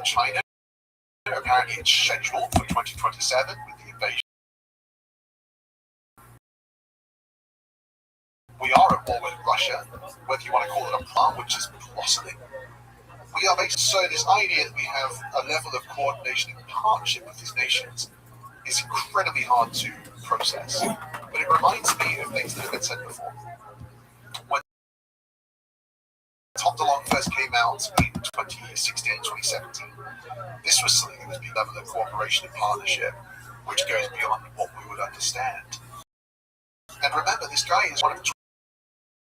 China. Apparently it's scheduled for 2027 with the invasion. We are at war with Russia, whether you want to call it a plan, which is blossoming. We are based, so this idea that we have a level of coordination and partnership with these nations is incredibly hard to process. But it reminds me of things that have been said before. When Tom DeLonge first came out in 2016, 2017, this was something that was the level of cooperation and partnership, which goes beyond what we would understand. And remember, this guy is one of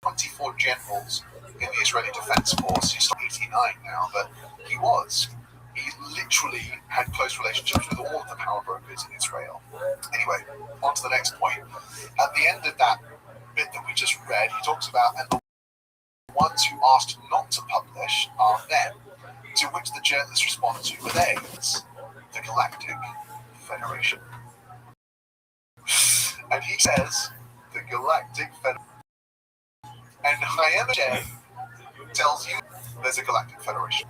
24 generals in the Israeli Defense Force. He's 89 now, but he was. He literally had close relationships with all of the power brokers in Israel. Anyway, on to the next point. At the end of that bit that we just read, he talks about, and the ones who asked not to publish are them, to which the journalists respond to with AIDS, the Galactic Federation. And he says, the Galactic Federation. And Chaim Hashem tells you there's a Galactic Federation.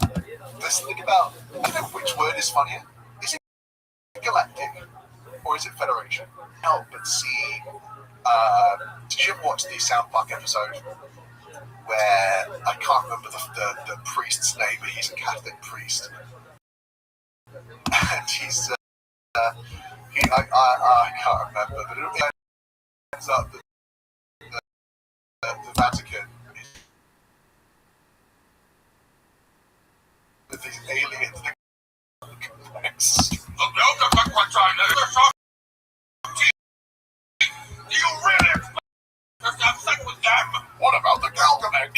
Let's think about, I don't know which word is funnier. Is it Galactic or is it Federation? Help but see. Did you ever watch the South Park episode where I can't remember the priest's name, but he's a Catholic priest, and he's I can't remember, but it ends up that the Vatican with these aliens. Do you really expect us to have sex with them? What about the Galgamesh?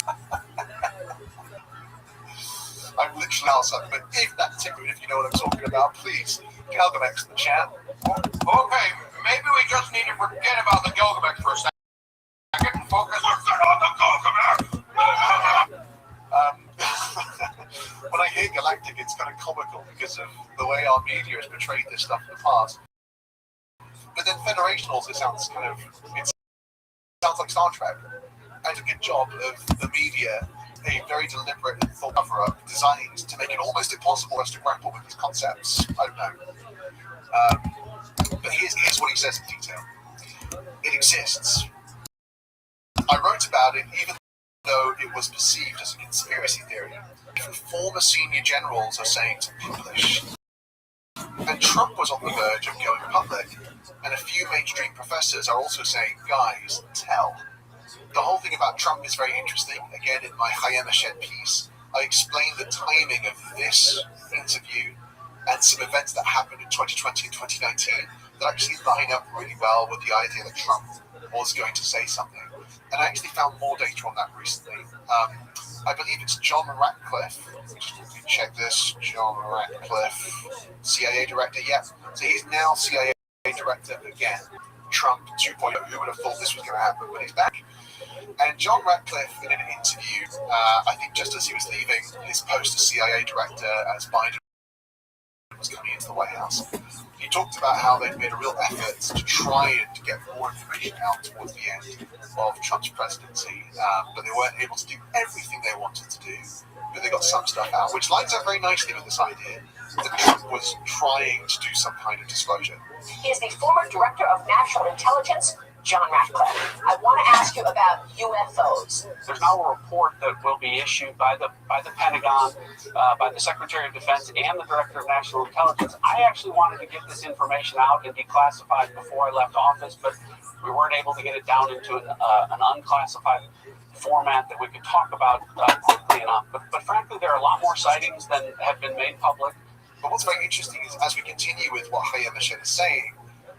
I'm literally outside, but if that tickles, if you know what I'm talking about, please, Galgamesh in the chat. Okay, maybe we just need to forget about the Galgamesh for a second and focus on the Galgamesh. When I hear Galactic, it's kind of comical because of the way our media has portrayed this stuff in the past. But then Federation also sounds it sounds like Star Trek. And a good job of the media, a very deliberate and thought cover-up designed to make it almost impossible for us to grapple with these concepts. I don't know. But here's what he says in detail. It exists. I wrote about it even though it was perceived as a conspiracy theory. Even former senior generals are saying to publish. And Trump was on the verge of going public. And a few mainstream professors are also saying, guys, tell. The whole thing about Trump is very interesting. Again, in my Chaim Hashem piece, I explained the timing of this interview and some events that happened in 2020 and 2019 that actually line up really well with the idea that Trump was going to say something. And I actually found more data on that recently. I believe it's John Ratcliffe. Let me check this. John Ratcliffe, CIA director. Yeah. So he's now CIA director again. Trump 2.0. Who would have thought this was going to happen? But he's back. And John Ratcliffe, in an interview, I think just as he was leaving his post as CIA director as Biden was coming into the White House, he talked about how they'd made a real effort to try and get more information out towards the end of Trump's presidency, but they weren't able to do everything they wanted to do, but they got some stuff out, which lines up very nicely with this idea that Trump was trying to do some kind of disclosure. He is the former director of national intelligence, John Ratcliffe. I want to ask you about UFOs. There's now a report that will be issued by the Pentagon, by the Secretary of Defense, and the Director of National Intelligence. I actually wanted to get this information out and declassified before I left office, but we weren't able to get it down into an unclassified format that we could talk about quickly enough. But frankly, there are a lot more sightings than have been made public. But what's very interesting is, as we continue with what Chaim Hashem is saying,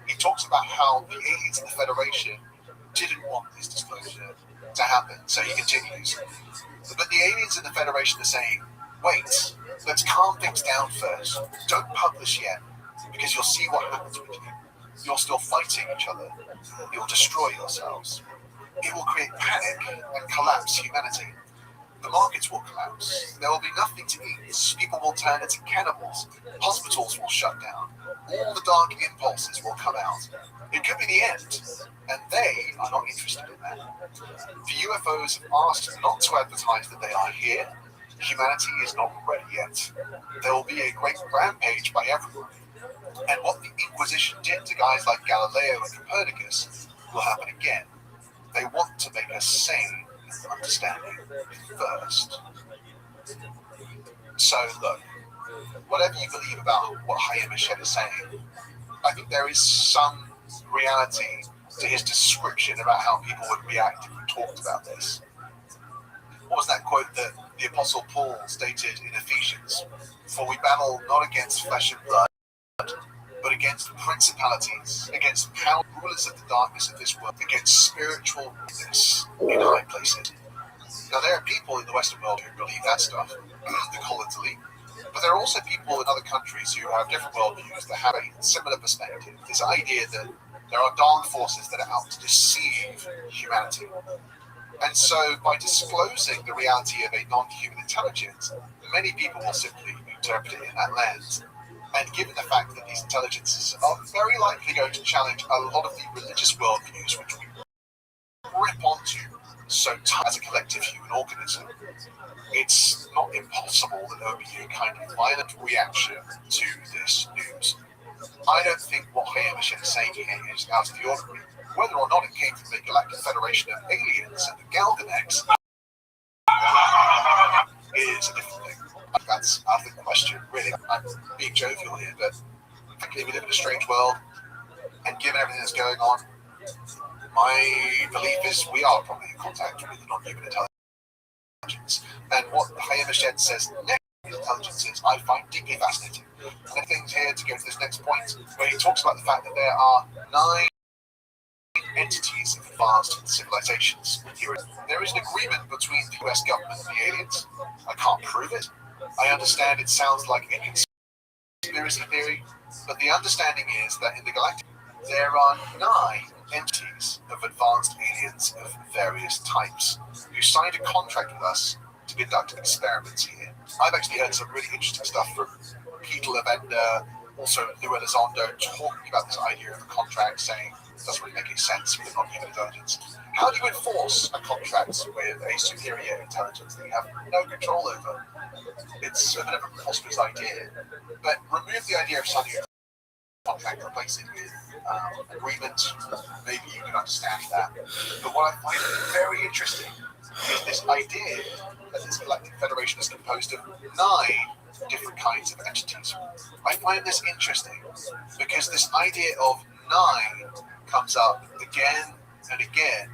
he talks about how the aliens in the Federation didn't want this disclosure to happen. So he continues. But the aliens in the Federation are saying, wait, let's calm things down first. Don't publish yet, because you'll see what happens with you. You're still fighting each other. You'll destroy yourselves. It will create panic and collapse humanity. The markets will collapse. There will be nothing to eat. People will turn into cannibals. Hospitals will shut down. All the dark impulses will come out. It could be the end. And they are not interested in that. The UFOs have asked not to advertise that they are here. humanity is not ready yet. There will be a great rampage by everyone. And what the Inquisition did to guys like Galileo and Copernicus will happen again. They want to make us sane and understanding first. So look, whatever you believe about what Hayam Eshed is saying, I think there is some reality to his description about how people would react if we talked about this. What was that quote that the Apostle Paul stated in Ephesians? For we battle not against flesh and blood, but against principalities, against power rulers of the darkness of this world, against spiritual wickedness in high places. Now there are people in the Western world who believe that stuff, the collatally, but there are also people in other countries who have different worldviews that have a similar perspective. This idea that there are dark forces that are out to deceive humanity. And so by disclosing the reality of a non-human intelligence, many people will simply interpret it in that lens. And given the fact that these intelligences are very likely going to challenge a lot of the religious worldviews which we grip onto so tight as a collective human organism, it's not impossible that there will be a kind of violent reaction to this news. I don't think what Hayam Eshed is saying here is out of the ordinary. Whether or not it came from the Galactic Federation of Aliens and the Galganex is a different thing. That's out of the question, really. I'm being jovial here, but frankly, we live in a strange world, and given everything that's going on, my belief is we are probably in contact with the non-human intelligence. And what Hayam Eshed says next intelligences I find deeply fascinating. And things here to go to this next point, where he talks about the fact that there are 9 entities of advanced civilizations. There is an agreement between the US government and the aliens. I can't prove it. I understand it sounds like a conspiracy theory, but the understanding is that in the galactic there are 9 entities of advanced aliens of various types who signed a contract with us to conduct experiments here. I've actually heard some really interesting stuff from Peter Lavender, also Lou Elizondo, talking about this idea of a contract, saying it doesn't really make any sense with non-human intelligence. How do you enforce a contract with a superior intelligence that you have no control over? It's a bit of a preposterous idea, but remove the idea of signing a contract, replace it with agreement. Maybe you can understand that. But what I find very interesting is this idea that this Galactic Federation is composed of 9 different kinds of entities. I find this interesting because this idea of 9 comes up again and again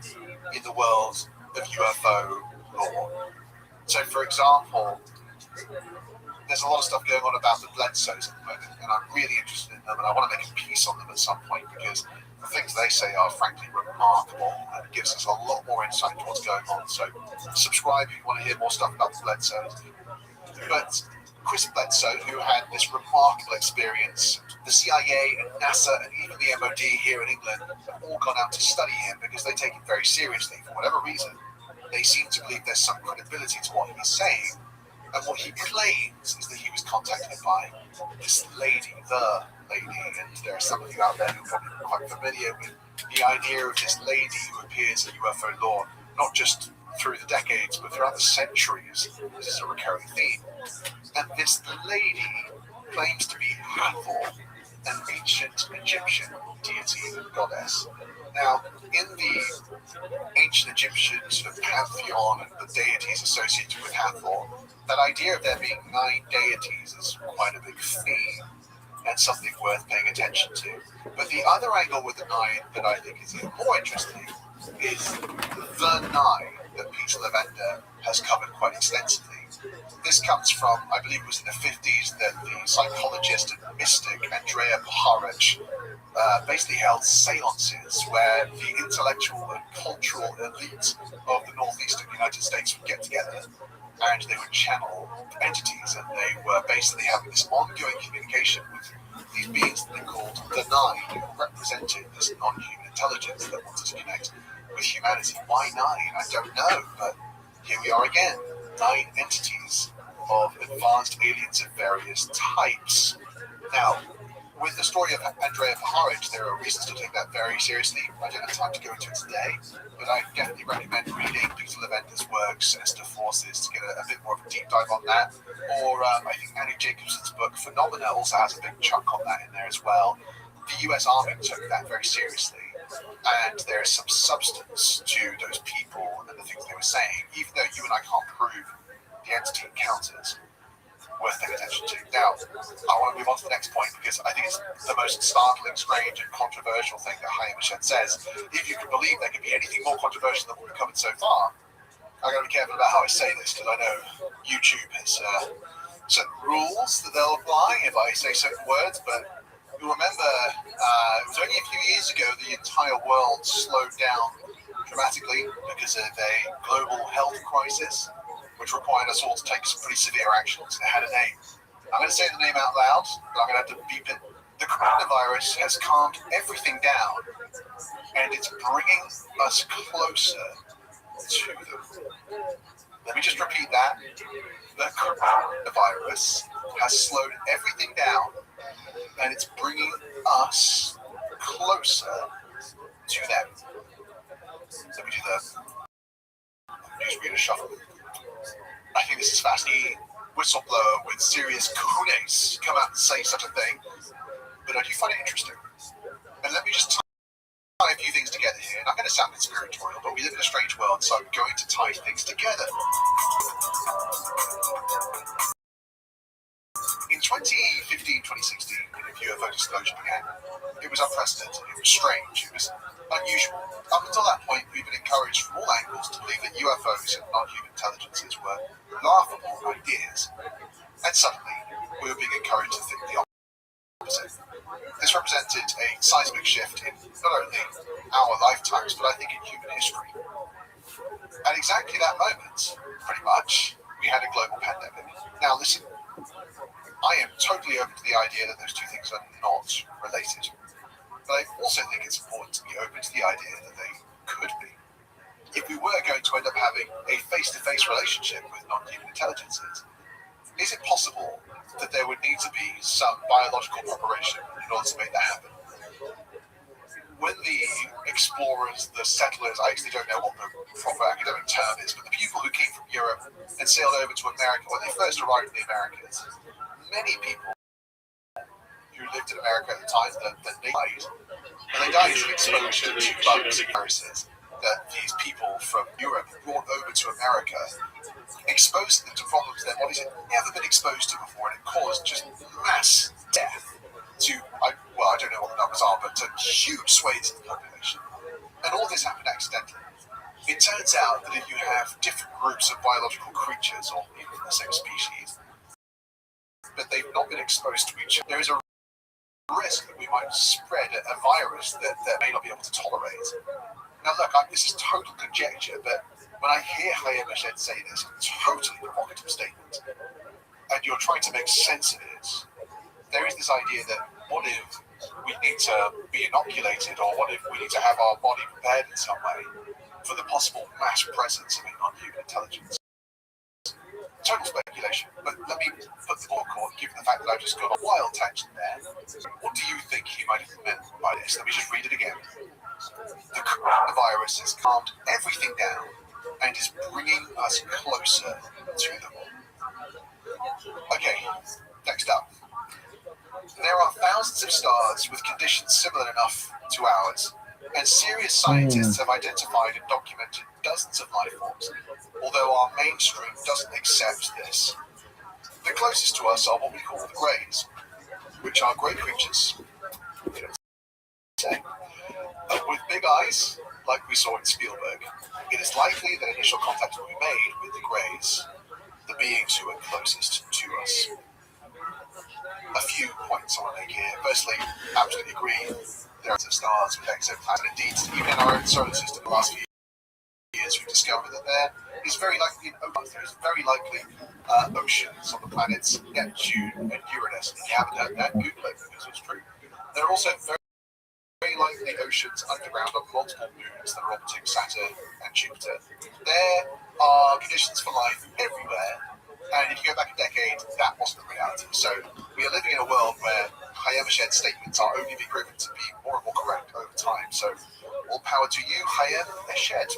in the world of UFO lore. So, for example, there's a lot of stuff going on about the Bledsoes at the moment, and I'm really interested in them, and I want to make a piece on them at some point because the things they say are frankly remarkable and gives us a lot more insight into what's going on. So subscribe if you want to hear more stuff about the Bledsoes. But Chris Bledsoe, who had this remarkable experience, the CIA and NASA and even the MOD here in England have all gone out to study him because they take him very seriously for whatever reason. They seem to believe there's some credibility to what he's saying. And what he claims is that he was contacted by this lady, the lady, and there are some of you out there who are probably quite familiar with the idea of this lady who appears in UFO lore, not just through the decades, but throughout the centuries. This is a recurring theme. And this lady claims to be Hathor, an ancient Egyptian deity and goddess. Now, in the ancient Egyptian sort of pantheon and the deities associated with Hathor, that idea of there being 9 deities is quite a big theme and something worth paying attention to. But the other angle with the 9 that I think is even more interesting is the 9 that Peter Lavender has covered quite extensively. This comes from, I believe it was in the 50s, that the psychologist and mystic Andrea Puharich basically held seances where the intellectual and cultural elite of the northeastern United States would get together and they would channel entities, and they were basically having this ongoing communication with these beings that they called the 9, who represented this non-human intelligence that wanted to connect with humanity. Why 9? I don't know, but here we are again. 9 entities of advanced aliens of various types. Now, with the story of Andrea Paharic, there are reasons to take that very seriously. I don't have time to go into it today, but I definitely recommend reading Peter Leventer's work, Sinister Forces, to get a bit more of a deep dive on that. Or I think Annie Jacobson's book, Phenomena, also has a big chunk on that in there as well. The US Army took that very seriously, and there's some substance to those people and the things they were saying, even though you and I can't prove the entity encounters. Worth paying attention to. Now, I want to move on to the next point because I think it's the most startling, strange, and controversial thing that Hayam Eshed says. If you can believe there could be anything more controversial than what we've covered so far, I've got to be careful about how I say this because I know YouTube has certain rules that they'll apply if I say certain words, but you'll remember it was only a few years ago the entire world slowed down dramatically because of a global health crisis, which required us all to take some pretty severe actions. It had a name. I'm going to say the name out loud, but I'm going to have to beep it. The coronavirus has calmed everything down, and it's bringing us closer to them. Let me just repeat that. The coronavirus has slowed everything down, and it's bringing us closer to them. Let me do the newsreader shuffle. I think this is fascinating. Whistleblower with serious cojones come out and say such a thing, but I do find it interesting. And let me just tie a few things together here. And I'm going to sound conspiratorial, but we live in a strange world, so I'm going to tie things together. In 2015, 2016, when UFO disclosure began, it was unprecedented, it was strange, it was unusual. Up until that point, we've been encouraged from all angles to believe that UFOs and non-human intelligences were laughable ideas. And suddenly, we were being encouraged to think the opposite. This represented a seismic shift in not only our lifetimes, but I think in human history. At exactly that moment, pretty much, we had a global pandemic. Now listen, I am totally open to the idea that those two things are not related. But I also think it's important to be open to the idea that they could be. If we were going to end up having a face-to-face relationship with non-human intelligences, is it possible that there would need to be some biological preparation in order to make that happen? When the explorers, the settlers, I actually don't know what the proper academic term is, but the people who came from Europe and sailed over to America, when they first arrived in the Americas, many people who lived in America at the time that they died. And they died from exposure to bugs and viruses that these people from Europe brought over to America, exposed them to problems their bodies had never been exposed to before, and it caused just mass death to, I don't know what the numbers are, but to huge swathes of the population. And all this happened accidentally. It turns out that if you have different groups of biological creatures, or even the same species, but they've not been exposed to each other, there is a risk that we might spread a virus that may not be able to tolerate. Now look, this is total conjecture, but when I hear Hayam Eshed say this totally provocative statement, and you're trying to make sense of it, there is this idea that what if we need to be inoculated, or what if we need to have our body prepared in some way for the possible mass presence of a non-human intelligence? Total speculation, but let me put the ball court, given the fact that I've just got a wild tangent there. What do you think he might have meant by this? Let me just read it again. The coronavirus has calmed everything down and is bringing us closer to them. Okay, next up. There are thousands of stars with conditions similar enough to ours, and serious scientists have identified and documented dozens of life forms, although our mainstream doesn't accept this. The closest to us are what we call the Greys, which are grey creatures, with big eyes, like we saw in Spielberg. It is likely that initial contact will be made with the Greys, the beings who are closest to us. A few points I want to make here. Firstly, absolutely agree. There are stars with exoplanets, and indeed, even in our own solar system, in the last few years, we've discovered that there is very likely oceans on the planets Neptune and Uranus. If you haven't heard that, Google it because it's true. There are also very likely oceans underground on multiple moons that are orbiting Saturn and Jupiter. There are conditions for life everywhere, and if you go back a decade, that wasn't the reality. So we are living in a world where Hayam Eshed's statements are only being proven to be more and more correct over time. So, all power to you, Hayam Eshed.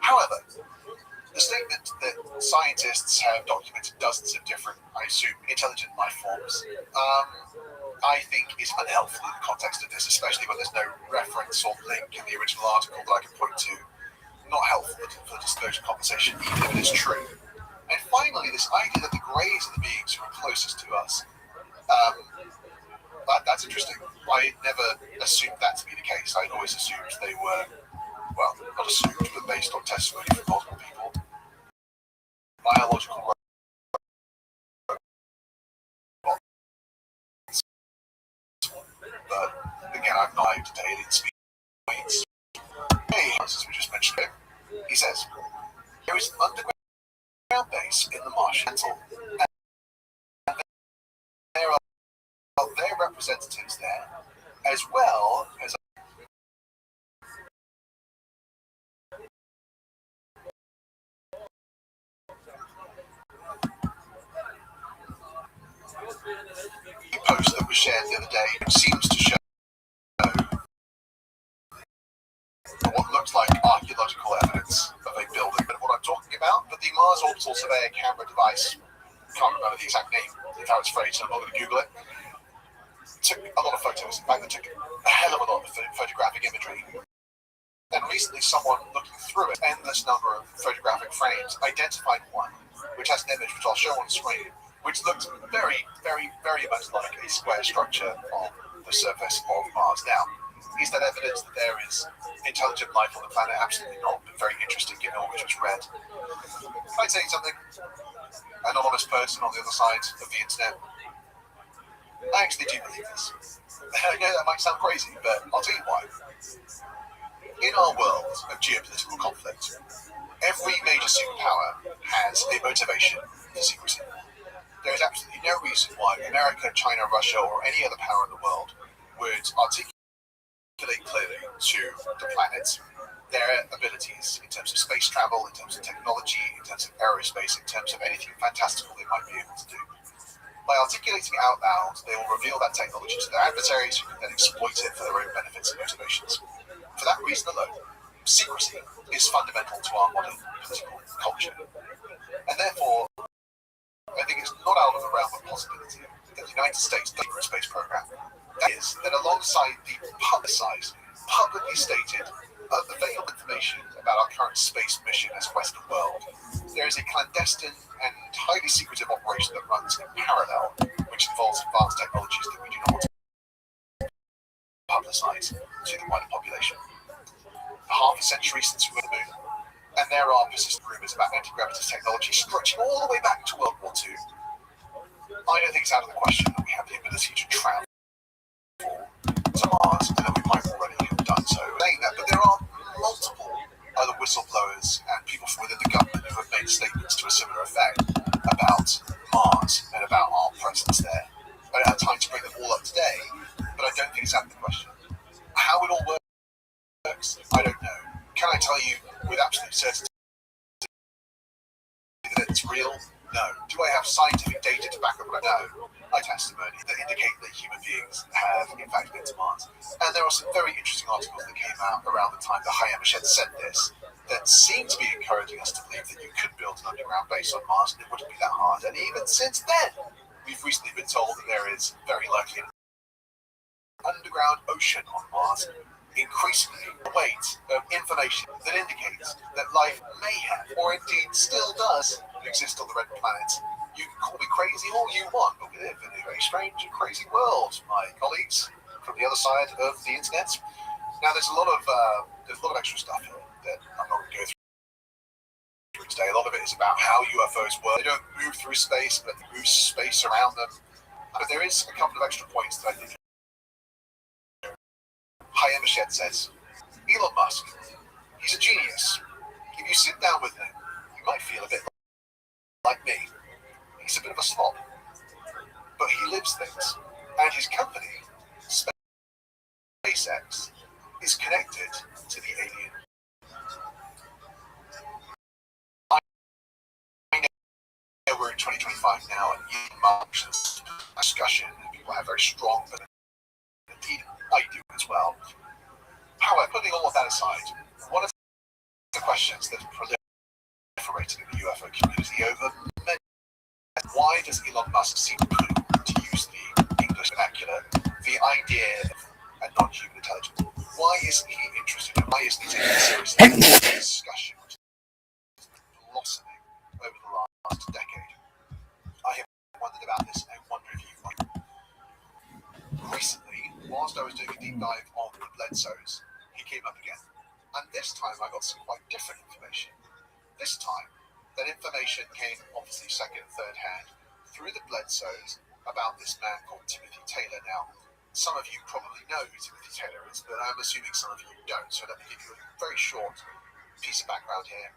However, the statement that scientists have documented dozens of different, I assume, intelligent life forms, I think is unhelpful in the context of this, especially when there's no reference or link in the original article that I can point to. Not helpful for the disclosure conversation, even if it is true. And finally, this idea that the Greys are the beings who are closest to us. That's interesting. I never assumed that to be the case. I always assumed they were, well, not assumed, but based on testimony from multiple people, biological robots. But again, I've not lived today in speeds. Hey, as we just mentioned it, he says, there is an underground base in the Marsh Mantle, and there are their representatives there, as well as a post that was shared the other day, which seems to show what looks like archaeological evidence of a building. But what I'm talking about, but the Mars Orbital Surveyor camera device, can't remember the exact name of how it's phrased, so I'm not going to Google it, took a lot of photos. In fact, they took a hell of a lot of photographic imagery. And recently someone looking through it, endless number of photographic frames, identified one, which has an image which I'll show on screen, which looks very, very, very much like a square structure on the surface of Mars. Now, is that evidence that there is intelligent life on the planet? Absolutely not, but very interesting given all which was read. Can I tell you something? An anonymous person on the other side of the internet. I actually do believe this. I know that might sound crazy, but I'll tell you why. In our world of geopolitical conflict, every major superpower has a motivation for secrecy. There is absolutely no reason why America, China, Russia, or any other power in the world would articulate clearly to the planet their abilities in terms of space travel, in terms of technology, in terms of aerospace, in terms of anything fantastical they might be able to do. By articulating it out loud, they will reveal that technology to their adversaries who can then exploit it for their own benefits and motivations. For that reason alone, secrecy is fundamental to our modern political culture. And therefore, I think it's not out of the realm of possibility that the United States secret space program, that is, that alongside the publicized, publicly stated, available information about our current space mission as Western world, there is a clandestine and highly secretive operation that runs in parallel, which involves advanced technologies that we do not want to publicize to the wider population. Half a century since we were on the moon, and there are persistent rumors about anti-gravity technology stretching all the way back to World War II. I don't think it's out of the question that we have the ability to travel to Mars, and that we might already have done so. Saying that, but there are multiple other whistleblowers and people from within the government who have made statements to a similar effect about Mars and about our presence there. I don't have time to bring them all up today, but I don't think it's out of the question. How it all works, I don't know. Can I tell you with absolute certainty that it's real? No. Do I have scientific data to back up what I know? I testimony that indicate that human beings have in fact been to Mars. And there are some very interesting articles that came out around the time that Hayam Eshed said this that seem to be encouraging us to believe that you could build an underground base on Mars and it wouldn't be that hard. And even since then, we've recently been told that there is very likely an underground ocean on Mars. Increasingly, the weight of information that indicates that life may have, or indeed still does, exist on the red planet. You can call me crazy all you want, but we live in a very strange and crazy world, my colleagues from the other side of the internet. Now, there's a lot of extra stuff here that I'm not going to go through today. A lot of it is about how UFOs work. They don't move through space, but they move space around them. But there is a couple of extra points that I think Hayam Eshed says, Elon Musk, he's a genius. If you sit down with him, you might feel a bit like me. He's a bit of a slob. But he lives things. And his company, SpaceX, is connected to the alien. I know we're in 2025 now, and Elon Musk's discussion, and people have very strong I do as well. However, putting all of that aside, one of the questions that proliferated in the UFO community over many, why does Elon Musk seem to use the English vernacular, the idea of a non-human intelligence? Why isn't he interested in, why isn't he taking it seriously? The discussion which has been blossoming over the last decade. I have wondered about this, and I wonder if you've wondered. Recently, whilst I was doing a deep dive on the Bledsoes, he came up again. And this time I got some quite different information. This time, that information came obviously second and third hand through the Bledsoes about this man called Timothy Taylor. Now, some of you probably know who Timothy Taylor is, but I'm assuming some of you don't. So let me give you a very short piece of background here.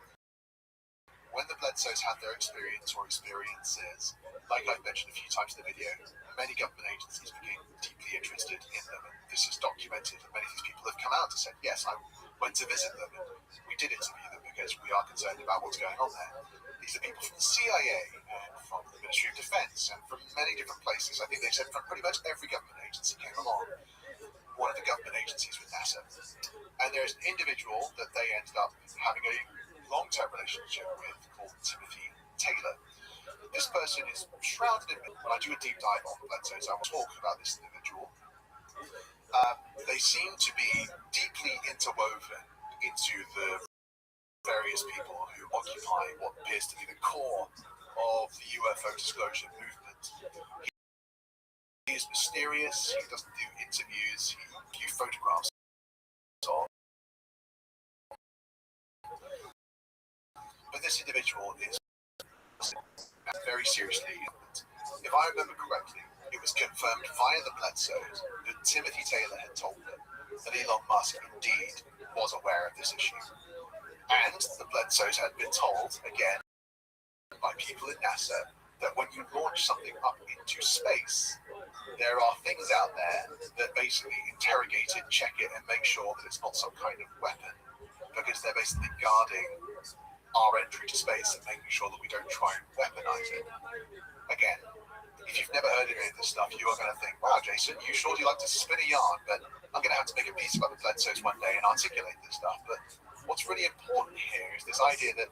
When the Bledsoes had their experiences, like I've mentioned a few times in the video, many government agencies became deeply interested in them, and this is documented, and many of these people have come out and said, yes, I went to visit them, and we did interview them because we are concerned about what's going on there. These are people from the CIA and from the Ministry of Defense and from many different places. I think they said from pretty much every government agency came along. One of the government agencies was NASA. And there's an individual that they ended up having a long-term relationship with called Timothy Taylor. This person is shrouded in myth. When I do a deep dive on Bledsoes, I will talk about this individual. They seem to be deeply interwoven into the various people who occupy what appears to be the core of the UFO disclosure movement. He is mysterious, he doesn't do interviews, he gives photographs of. But this individual is very seriously. If I remember correctly, it was confirmed via the Bledsoes that Timothy Taylor had told them that Elon Musk indeed was aware of this issue. And the Bledsoes had been told, again, by people at NASA, that when you launch something up into space, there are things out there that basically interrogate it, check it, and make sure that it's not some kind of weapon, because they're basically guarding our entry to space and making sure that we don't try and weaponize it. Again, if you've never heard any of this stuff, you are going to think, wow, Jason, you sure do like to spin a yarn, but I'm going to have to make a piece about the Bledsoes one day and articulate this stuff. But what's really important here is this idea that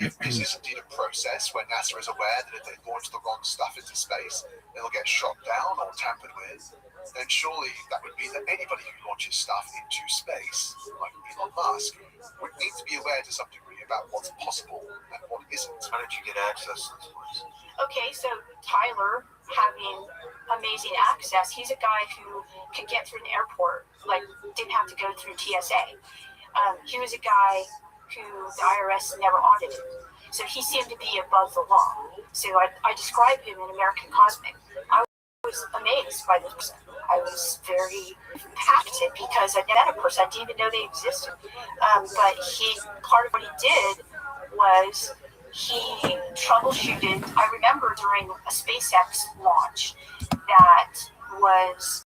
if this is indeed a process where NASA is aware that if they launch the wrong stuff into space, it'll get shot down or tampered with, then surely that would mean that anybody who launches stuff into space, like Elon Musk, would need to be aware to some degree about what's possible and what isn't. How did you get access to this place? Okay, so Tyler having amazing access, he's a guy who could get through an airport, like didn't have to go through TSA. He was a guy who the IRS never audited. So he seemed to be above the law. So I described him in American Cosmic. I was amazed by this person. I was very impacted because I met a person, I didn't even know they existed. But part of what he did was he troubleshooted. I remember during a SpaceX launch that was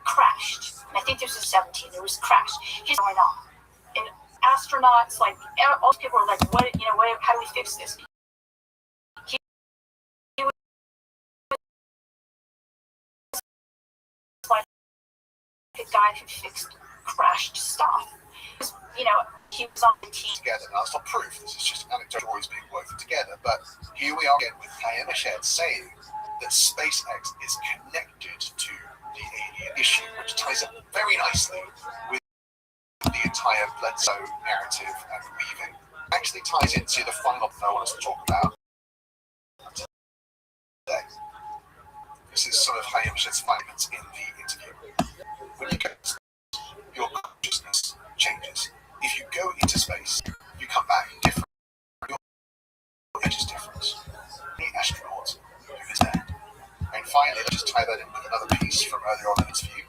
crashed. I think this was 17. It was crashed. He's going on. And astronauts, like, all these people were like, how do we fix this? He was like a guy who fixed crashed stuff. He was on the team. Together. Now, that's not proof. This is just anecdotal stories being woven together. But here we are again with Hayam Eshed saying that SpaceX is connected to the alien issue, which ties up very nicely with the entire Bledsoe narrative and weaving. Actually ties into the final thing I want us to talk about today. This is sort of Hayam Eshed's findings in the interview. When you go to space, your consciousness changes. If you go into space, you come back different. Your age is different. The astronaut who is there. And finally, let's just tie that in with another piece from earlier on in this view.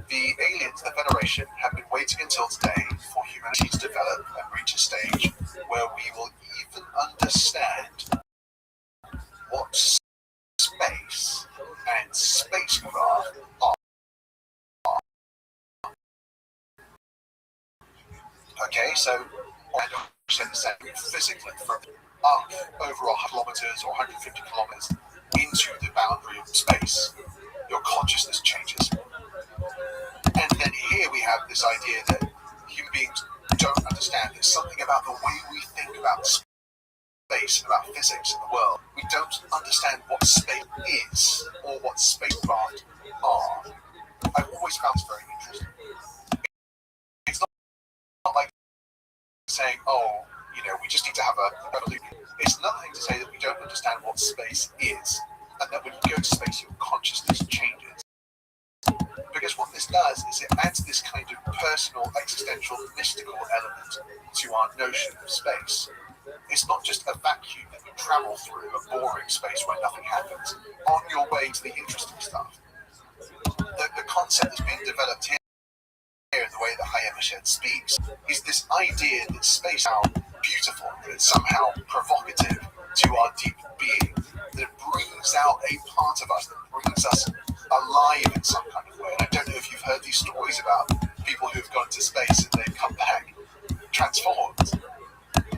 The aliens, the Federation, have been waiting until today for humanity to develop and reach a stage where we will even understand what space and spacecraft are. Okay, so I don't understand physically from up over 100 kilometers or 150 kilometers into the boundary of space. your consciousness changes. And then here we have this idea that human beings don't understand. There's something about the way we think about space and about physics in the world. We don't understand what space is or what spacecraft are. I've always found this very interesting. It's not like saying, oh, we just need to have a revolution. It's another thing to say that we don't understand what space is, and that when you go to space, your consciousness changes. Because what this does is it adds this kind of personal, existential, mystical element to our notion of space. It's not just a vacuum that you travel through, a boring space where nothing happens, on your way to the interesting stuff. The concept that's being developed here in the way that Hayek Michel speaks is this idea that space is somehow beautiful, that it's somehow provocative to our deep being, that it brings out a part of us, that brings us alive in some kind of way. And I don't know if you've heard these stories about people who've gone to space and they've come back transformed.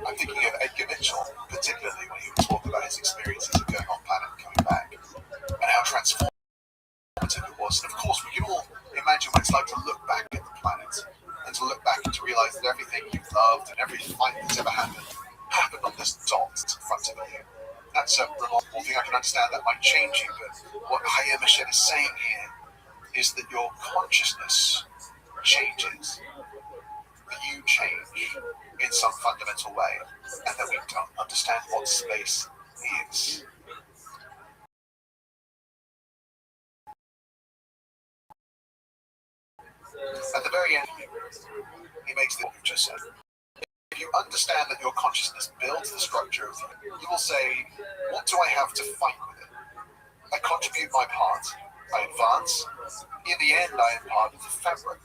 I'm thinking of Edgar Mitchell, particularly when he would talk about his experiences of going on planet and coming back, and how transformative it was. And of course, we can all imagine what it's like to look back at the planet and to look back and to realize that everything you've loved and every fight that's ever happened on this dot in front of you. That's a remarkable thing. I can understand that might change you, but what Hayek Michel is saying here is that your consciousness changes, that you change in some fundamental way, and that we don't understand what space is. At the very end, he makes the point you've just said. If you understand that your consciousness builds the structure of you, you will say, what do I have to fight with it? I contribute my part. I advance. In the end, I am part of the fabric.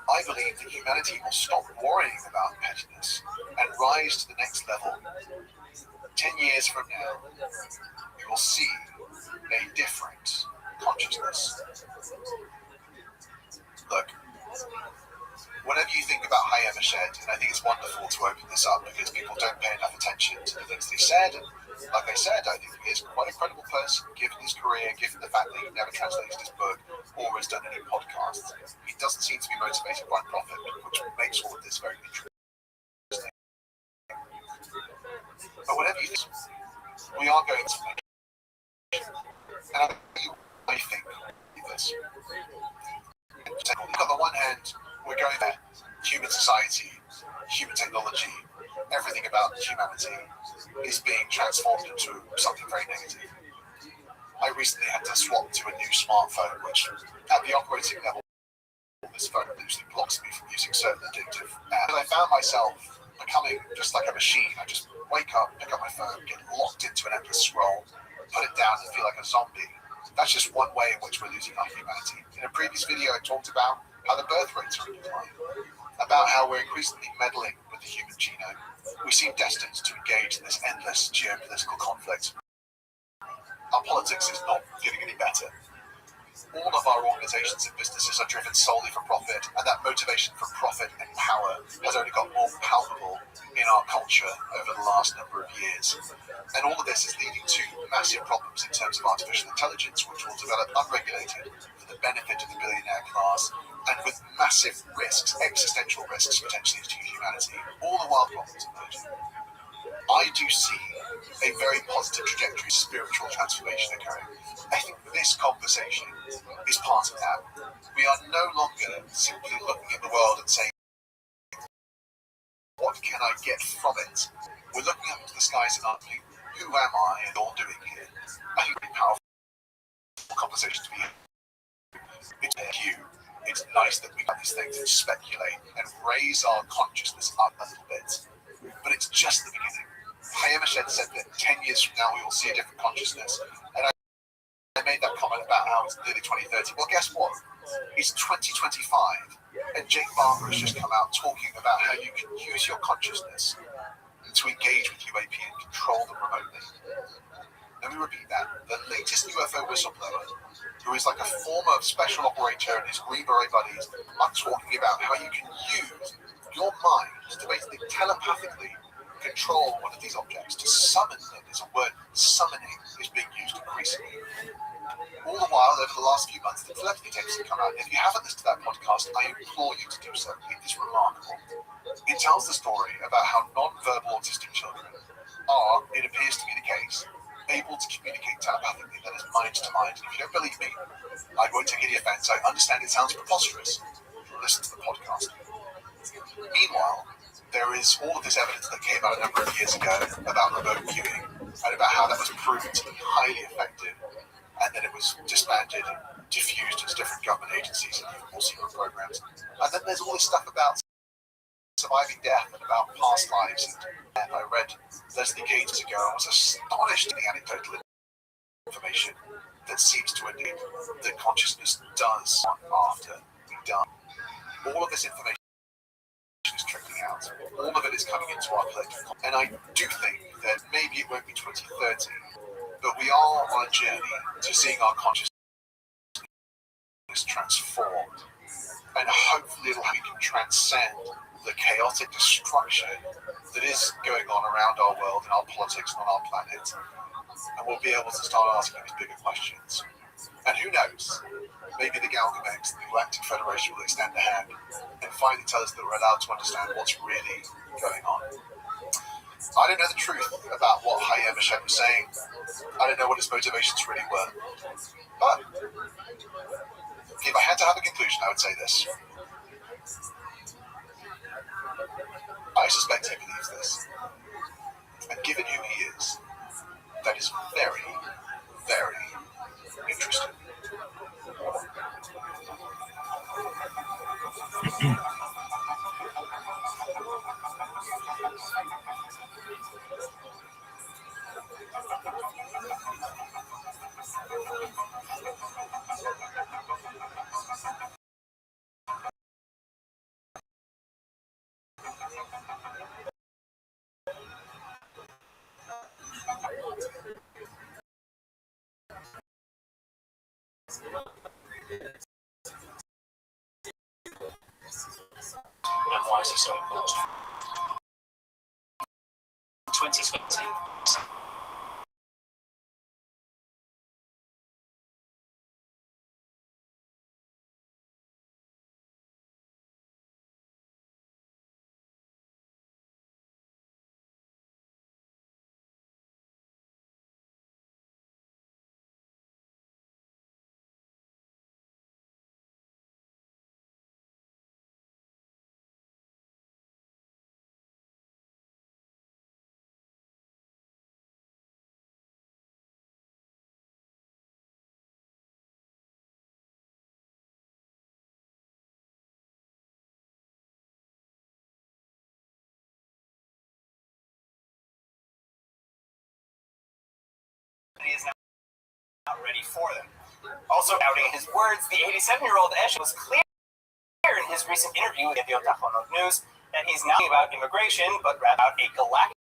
I believe that humanity will stop worrying about pettiness and rise to the next level. 10 years from now, we will see a different consciousness. Look, whenever you think about Hayek Michel, and I think it's wonderful to open this up because people don't pay enough attention to the things they said. And like I said, I think he is quite a credible person, given his career, given the fact that he never translated his book or has done any podcasts. He doesn't seem to be motivated by profit, which makes all of this very interesting. But whatever you think, we are going to make it. And I think this. On the one hand, we're going there. Human society, human technology, everything about humanity is being transformed into something very negative. I recently had to swap to a new smartphone, which at the operating level, this phone usually blocks me from using certain addictive apps. And I found myself becoming just like a machine. I just wake up, pick up my phone, get locked into an endless scroll, put it down and feel like a zombie. That's just one way in which we're losing our humanity. In a previous video, I talked about how the birth rates are in decline, about how we're increasingly meddling with the human genome. We seem destined to engage in this endless geopolitical conflict. Our politics is not getting any better. All of our organizations and businesses are driven solely for profit, and that motivation for profit and power has only got more palpable in our culture over the last number of years. And all of this is leading to massive problems in terms of artificial intelligence, which will develop unregulated for the benefit of the billionaire class, and with massive risks, existential risks potentially to humanity, all the while problems emerging. I do see a very positive trajectory of spiritual transformation occurring. I think this conversation is part of that. We are no longer simply looking at the world and saying, what can I get from it? We're looking up into the skies and asking, who am I and all doing here? I think it's a powerful conversation to be had. It's you. It's nice that we have these things and speculate and raise our consciousness up a little bit. But it's just the beginning. Hayek Michel said that 10 years from now we will see a different consciousness. And I made that comment about how it's nearly 2030. Well, guess what? It's 2025. And Jake Barber has just come out talking about how you can use your consciousness to engage with UAP and control them remotely. Let me repeat that. The latest UFO whistleblower, who is like a former special operator and his Green Beret buddies, are talking about how you can use your mind to basically telepathically control one of these objects, to summon them. There's a word, summoning, is being used increasingly. All the while, over the last few months, the telepathy tapes have come out. If you haven't listened to that podcast, I implore you to do so. It is remarkable. It tells the story about how non-verbal autistic children are, it appears to be the case, able to communicate telepathically, that is mind to mind. And if you don't believe me, I won't take any offense. I understand it sounds preposterous. Listen to the podcast. Meanwhile, there is all of this evidence that came out a number of years ago about remote viewing and about how that was proven to be highly effective, and then it was disbanded and diffused into different government agencies and even more secret programs. And then there's all this stuff about surviving death and about past lives. And I read Leslie Gaines ago and was astonished at the anecdotal information that seems to indicate that consciousness does after we die. All of this information is trickling out. All of it is coming into our collective. And I do think that maybe it won't be 2030, but we are on a journey to seeing our consciousness transformed. And hopefully we can transcend the chaotic destruction that is going on around our world and our politics and on our planet. And we'll be able to start asking these bigger questions. And who knows, maybe the Galgamex, the Galactic Federation, will extend a hand and finally tell us that we're allowed to understand what's really going on. I don't know the truth about what Hayem Hashem was saying. I don't know what his motivations really were. But if I had to have a conclusion, I would say this. I suspect he believes this. And given who he is, that is very, very interesting. And why is it so important? 2020. He is not ready for them. Also doubting his words, the 87-year-old Esh was clear in his recent interview with the Yediot News that he's not about immigration, but rather about a galactic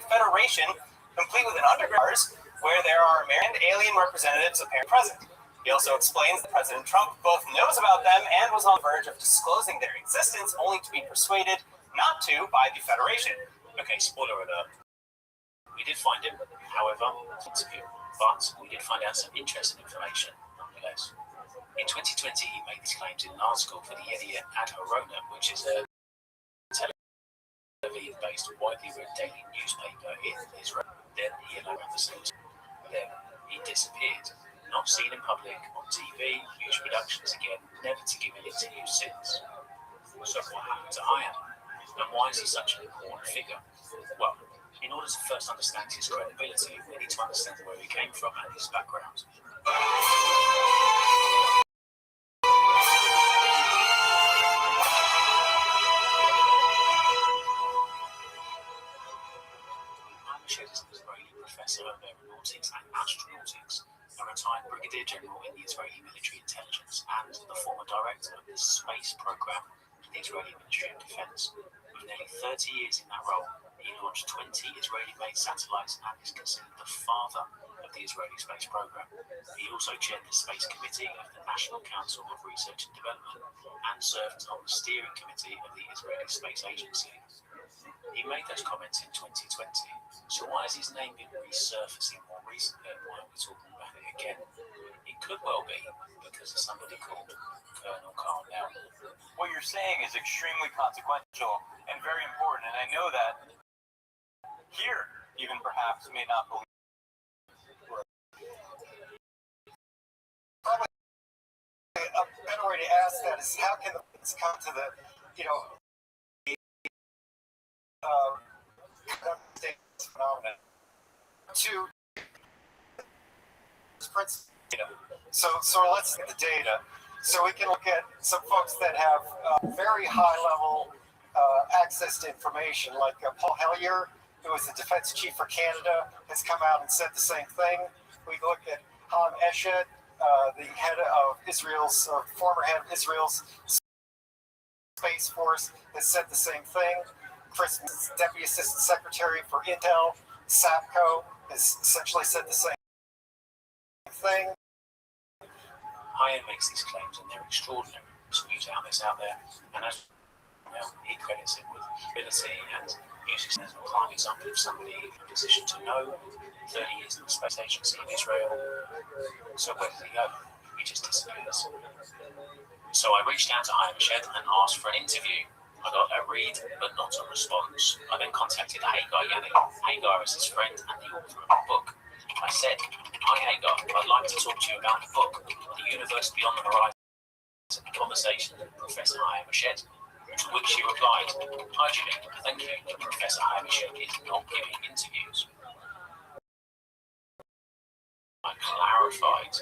federation complete with an underground where there are American alien representatives apparently present. He also explains that President Trump both knows about them and was on the verge of disclosing their existence, only to be persuaded not to by the Federation. Okay, spoiler alert. We did find him, however, but we did find out some interesting information nonetheless. In 2020, he made these claims in an article for the Yediot Ahronoth, which is a Tel Aviv-based, widely read daily newspaper in Israel. Then he allowed the same. Then he disappeared, not seen in public, on TV, huge productions again, never to give an interview since. So what happened to Hayem? And why is he such an important figure? Well, in order to first understand his credibility, we need to understand where he came from and his background. Hayem is an Israeli professor of aeronautics and astronautics, a retired brigadier general in the Israeli military intelligence, and the former director of the space program of the Israeli Ministry of Defense. With nearly 30 years in that role, he launched 20 Israeli-made satellites and is considered the father of the Israeli space program. He also chaired the Space Committee of the National Council of Research and Development and served on the steering committee of the Israeli Space Agency. He made those comments in 2020, so why Why has his name been resurfacing more recently? Why are we talking about it again? It could well be because of somebody called Colonel Carnell. What you're saying is extremely consequential and very important, and I know that here, even perhaps, may not believe. Probably a better way to ask that is how can this come to the, phenomenon to Prince data. So let's get the data. So we can look at some folks that have very high level access to information, like Paul Hellyer, who is the defense chief for Canada, has come out and said the same thing. We look at Ham Eshed, the head of Israel's, former head of Israel's Space Force, has said the same thing. Chris, Deputy Assistant Secretary for Intel, SAPCO, has essentially said the same thing. Haya makes these claims and they're extraordinary. Spews out this out there, and as he credits it with ability and uses it as a prime example of somebody in a position to know 30 years in the space agency in Israel. So where does he go? He just disappears. So I reached out to Haya Mashed and asked for an interview. I got a read, but not a response. I then contacted Hagar Yannick. Hagar is his friend and the author of the book. I said, "Hi Hagar, I'd like to talk to you about the book, The Universe Beyond the Horizon, a conversation with Professor Haya Mashed." To which she replied, "Hi Jimmy, thank you. Professor Haya Mashed is not giving interviews." I clarified.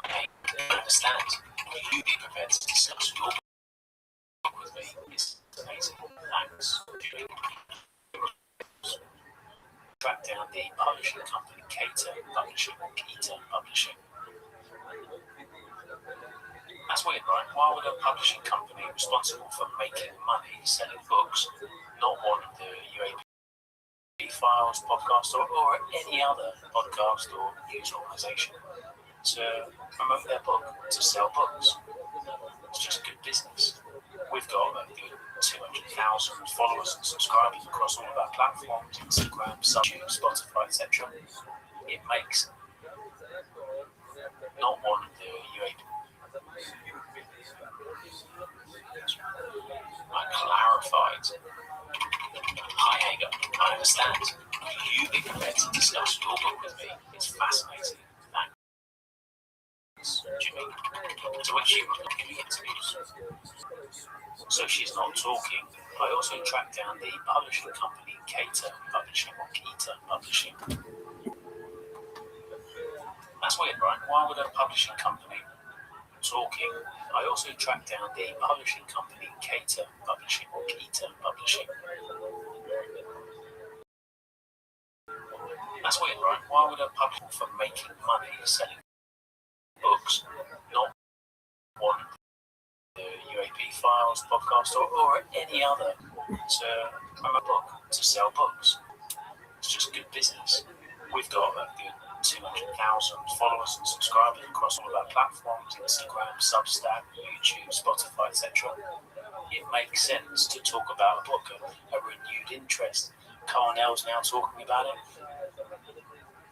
"I understand. You be prepared to discuss your book with me. It's amazing. Thanks, Jimmy." Track down the publishing company Keter Publishing or Keter Publishing. That's weird, right? Why would a publishing company responsible for making money selling books not want the UAP Files podcast or any other podcast or news organisation to promote their book, to sell books? It's just good business. We've got a good 200,000 followers and subscribers across all of our platforms, Instagram, YouTube, Spotify, etc. It makes not one of the UAP. I clarified. "Hi Hagar, I understand. Will you be prepared to discuss your book with me? It's fascinating. Thanks, Jimmy." To which she was not giving interviews. So she's not talking. I also tracked down the publishing company Keter Publishing or Keter Publishing. That's weird, right? Why would a publishing company talking? I also tracked down the publishing company Keter Publishing or Keter Publishing. That's weird, right? Why would a publisher for making money selling books not want the UAP Files podcast or any other to promote a book, to sell books? It's just good business. We've got a good 200,000 followers and subscribers across all of our platforms, Instagram, Substack, YouTube, Spotify, etc. It makes sense to talk about a book, a renewed interest. Carnell's now talking about it.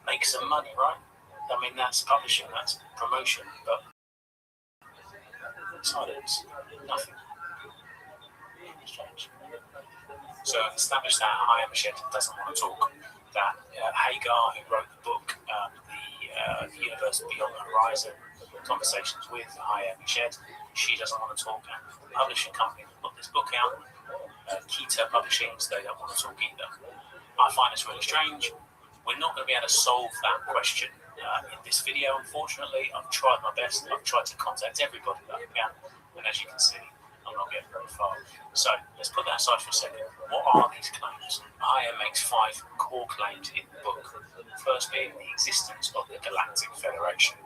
Make some money, right? I mean, that's publishing, that's promotion, but silence, nothing. Strange. So established that Haya Mashed doesn't want to talk. That Hagar, who wrote the book, The Universe Beyond the Horizon, Conversations with Haya Mashed, she doesn't want to talk. And the publishing company that put this book out, Keter Publishing, they don't want to talk either. I find this really strange. We're not going to be able to solve that question in this video, unfortunately. I've tried my best. I've tried to contact everybody that I can, and as you can see, I'm not getting very far. So let's put that aside for a second. What are these claims? Haya makes 5 core claims in the book. First being the existence of the Galactic Federation.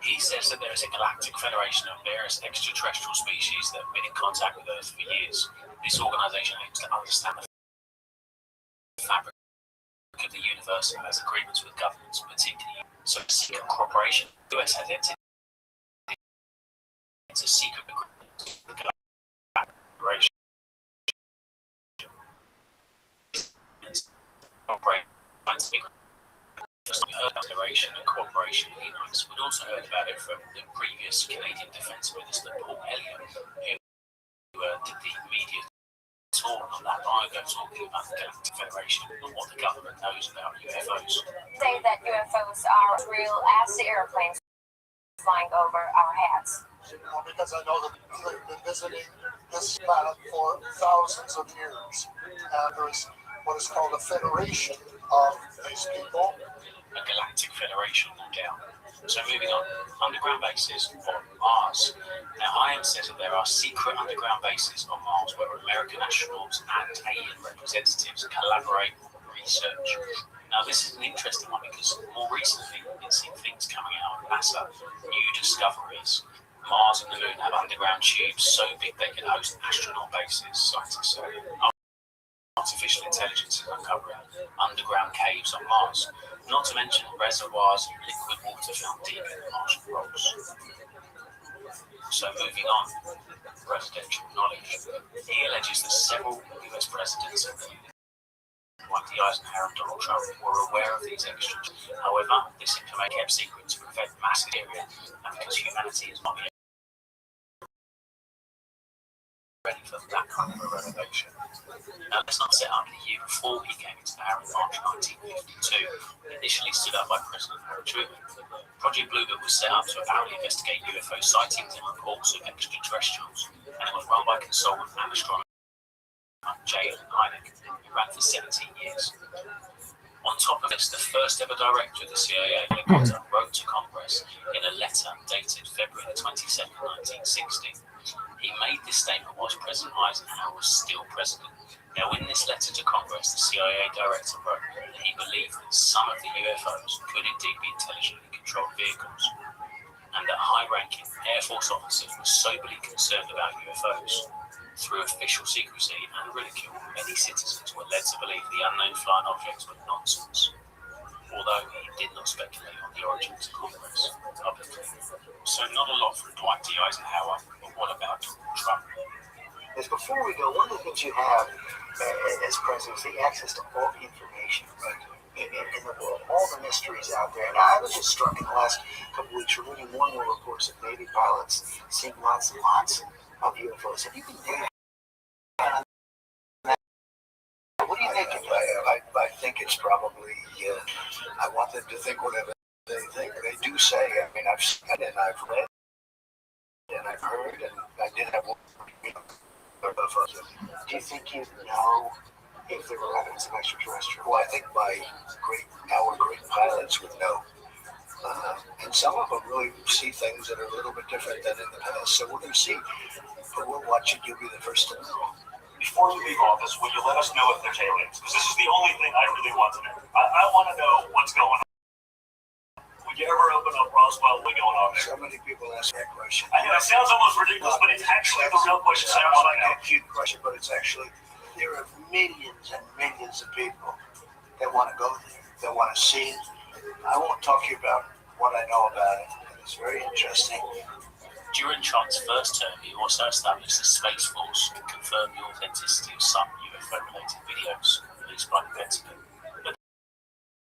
He says that there is a galactic federation of various extraterrestrial species that have been in contact with Earth for years. This organisation aims to understand the fabric of the universe and has agreements with governments, particularly so secret cooperation. The US has entered into secret agreements with the Galactic Federation. scientific. We heard about Federation and cooperation with the United States. We'd also heard about it from the previous Canadian Defence Minister, Paul Hellyer, who did the media tour on that long ago, talking about the Galactic Federation and what the government knows about UFOs. Say that UFOs are real as the airplanes flying over our heads. Because I know that they've been visiting this planet for thousands of years. And there's what is called a federation of these people. A galactic federation, no doubt. So moving on, underground bases on Mars. Now, IAM says that there are secret underground bases on Mars where American astronauts and alien representatives collaborate on research. Now, this is an interesting one because more recently we've been seeing things coming out of NASA, new discoveries. Mars and the Moon have underground tubes so big they can host astronaut bases, scientists say. Artificial intelligence is uncovering underground caves on Mars, not to mention reservoirs of liquid water found deep in the Martian rocks. So moving on, presidential knowledge. He alleges that several US presidents, like the Eisenhower and Donald Trump, were aware of these extras. However, this information kept secret to prevent mass hysteria and because humanity is not yet ready for that kind of a revelation. Now, let's not set up the year before he came into power in March 1952, initially stood up by President Harry Truman. Project Blue Book was set up to apparently investigate UFO sightings and reports of extraterrestrials, and it was run by consultant and astronomer J. Allen Hynek, who ran for 17 years. On top of this, the first ever director of the CIA, Lee Potter, wrote to Congress in a letter dated February 22, 1960. He made this statement whilst President Eisenhower was still president. Now, in this letter to Congress, the CIA director wrote that he believed that some of the UFOs could indeed be intelligently controlled vehicles, and that high-ranking Air Force officers were soberly concerned about UFOs. Through official secrecy and ridicule, many citizens were led to believe the unknown flying objects were nonsense, although he did not speculate on the origins of Congress publicly. So not a lot from Dwight D. Eisenhower, but what about Trump? Is before we go, one of the things you have as president is the access to all the information, right? In the world, all the mysteries out there. And I was just struck in the last couple of weeks reading more and more reports of Navy pilots seeing lots and lots of UFOs. Have you been there? What do you think of that? I think it's probably, I want them to think whatever they think. They do say, I mean, I've seen it and I've read and I've heard, and I did have one. Do you think you know if there were evidence of extraterrestrial? Well, I think our great pilots would know. And some of them really see things that are a little bit different than in the past. So we're going to see. But we'll watch it. You'll be the first to know. Before you leave office, will you let us know if there's aliens? Because this is the only thing I really want to know. I want to know what's going on. Would you ever open up Roswell? What's going on there? So many people ask that question. I know it sounds almost ridiculous, but it's actually the real question. I Sounds want like to know. a cute question, but it's actually, there are millions and millions of people that want to go there, that want to see it. I won't talk to you about what I know about it. It's very interesting. During Trump's first term, he also established the Space Force to confirm the authenticity of some UFO-related videos released by the Pentagon. But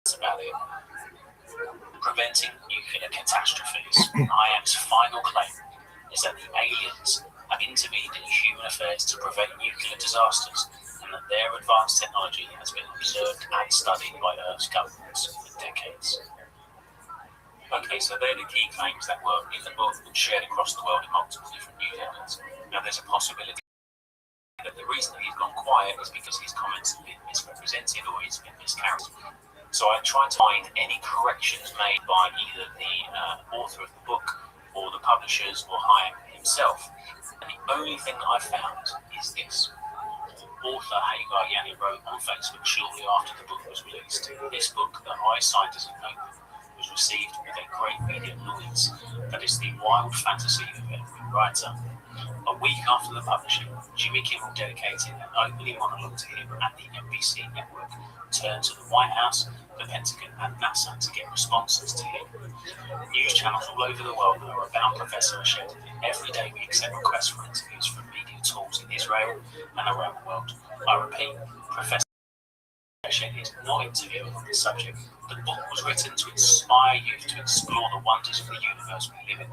that's about it. Preventing nuclear catastrophes. IAM's final claim is that the aliens have intervened in human affairs to prevent nuclear disasters, and that their advanced technology has been observed and studied by Earth's governments for decades. Okay, so they're the key claims that were in the book and shared across the world in multiple different news outlets. Now, there's a possibility that the reason that he's gone quiet is because his comments have been misrepresented or he's been miscarried. So I tried to find any corrections made by either the author of the book or the publishers or Hayek himself. And the only thing that I found is this. Author Hagar Yanni wrote on Facebook shortly after the book was released. This book that I signed as a notebook was received with a great media noise that is the wild fantasy of every writer. A week after the publishing, Jimmy Kimmel dedicated an opening monologue to him at the NBC network, turned to the White House, the Pentagon and NASA to get responses to him. News channels all over the world are about Professor Machete. Every day we accept requests for interviews from media tools in Israel and around the world. I repeat, Professor Eshed is not interviewing on this subject. The book was written to inspire youth to explore the wonders of the universe we live in.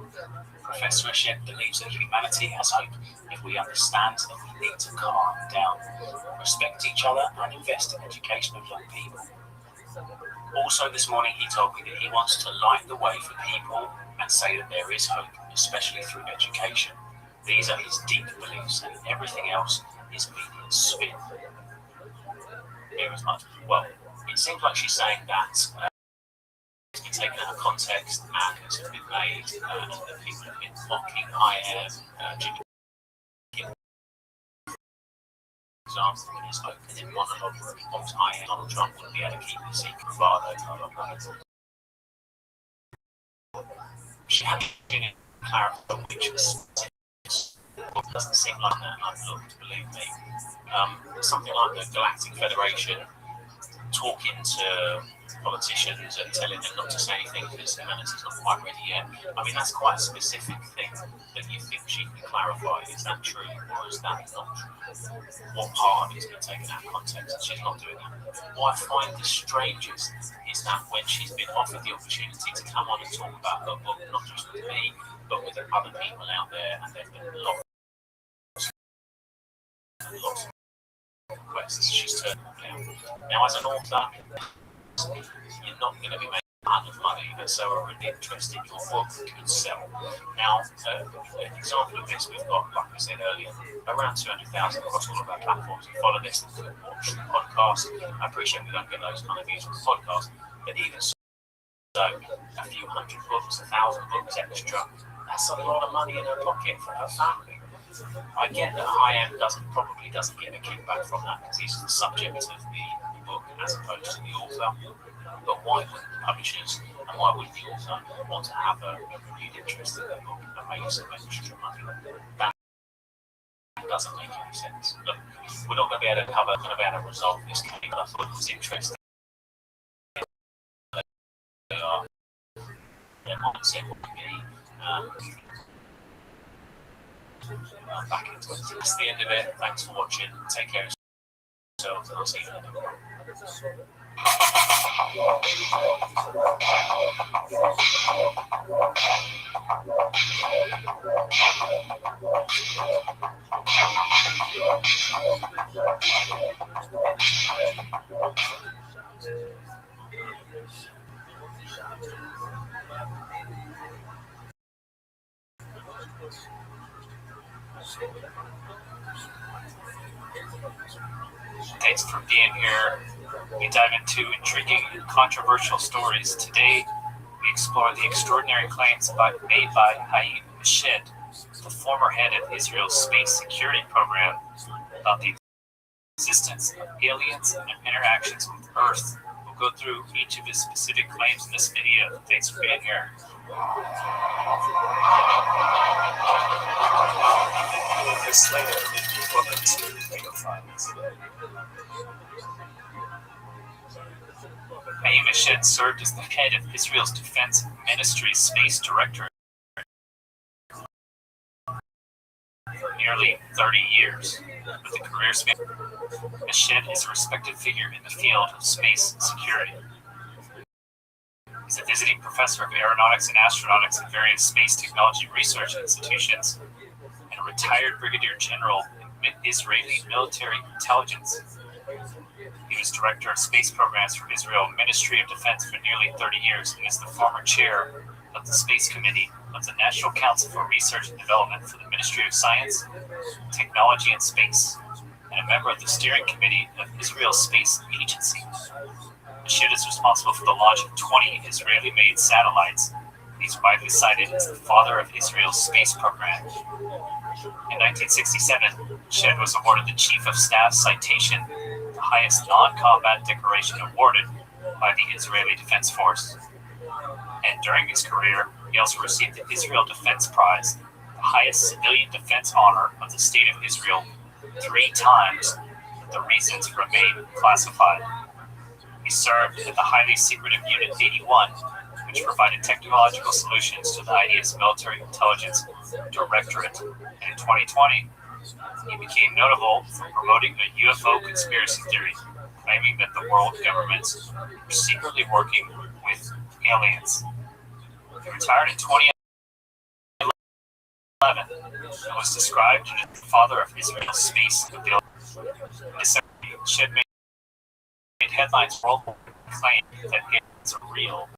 Professor Eshed believes that humanity has hope if we understand that we need to calm down, respect each other, and invest in education of young people. Also this morning he told me that he wants to light the way for people and say that there is hope, especially through education. These are his deep beliefs, and everything else is media spin. Here is much. Well, it seems like she's saying that it's been taken out of context and has been made, and that people have been mocking Jimmy Kimmel. For example, in his opening monologue, mocked Donald Trump would be able to keep his secret bravado. She hadn't been clarified which was. It doesn't seem like that unlooked, believe me. Something like the Galactic Federation talking to politicians and telling them not to say anything because humanity's not quite ready yet. I mean, that's quite a specific thing that you think she can clarify. Is that true or is that not true? What part is being taken out of context and she's not doing that? What I find the strangest is that when she's been offered the opportunity to come on and talk about her book, not just with me, but with other people out there, and there's been lots of requests, she's turned them down. Now, as an author, you're not going to be making a ton of money, and so are really interested your book could sell. Now, an example of this, we've got, like I said earlier, around 200,000 across all of our platforms. You follow this and watch the podcast. I appreciate we don't get those kind of views on the podcast, but even so, a few hundred books, 1,000 books extra, that's a lot of money in her pocket for her family. I get that Hayam probably doesn't get a kickback from that because he's the subject of the book as opposed to the author. But why wouldn't the publishers and why wouldn't the author want to have a renewed interest in their book and make some extra money? That doesn't make any sense. Look, we're not going to be able to resolve this case, but I thought it was interesting. Their mindset would be back into it. That's the end of it. Thanks for watching. Take care of yourselves, and I'll see you another one. Thanks for being here. We dive into intriguing and controversial stories. Today, we explore the extraordinary claims made by Hayam Eshed, the former head of Israel's space security program, about the existence of aliens and their interactions with Earth. We'll go through each of his specific claims in this video. Thanks for being here. Hayam Eshed served as the head of Israel's Defense Ministry's space directorate for nearly 30 years. With a career span, Eshed is a respected figure in the field of space security. He's a visiting professor of aeronautics and astronautics at various space technology research institutions and a retired brigadier general in Israeli military intelligence. He was director of space programs for Israel Ministry of Defense for nearly 30 years and is the former chair of the Space Committee of the National Council for Research and Development for the Ministry of Science, Technology and Space, and a member of the Steering Committee of Israel's Space Agency. Eshed is responsible for the launch of 20 Israeli-made satellites. He's widely cited as the father of Israel's space program. In 1967, Eshed was awarded the Chief of Staff Citation, the highest non-combat decoration awarded by the Israeli Defense Force. And during his career, he also received the Israel Defense Prize, the highest civilian defense honor of the State of Israel, 3 times, with the reasons remain classified. He served at the highly secretive Unit 81, which provided technological solutions to the IDF's military intelligence directorate. And in 2020, he became notable for promoting a UFO conspiracy theory claiming that the world governments were secretly working with aliens. He retired in 2011 and was described as the father of Israel's space ability. Shed made headlines worldwide claiming that aliens are real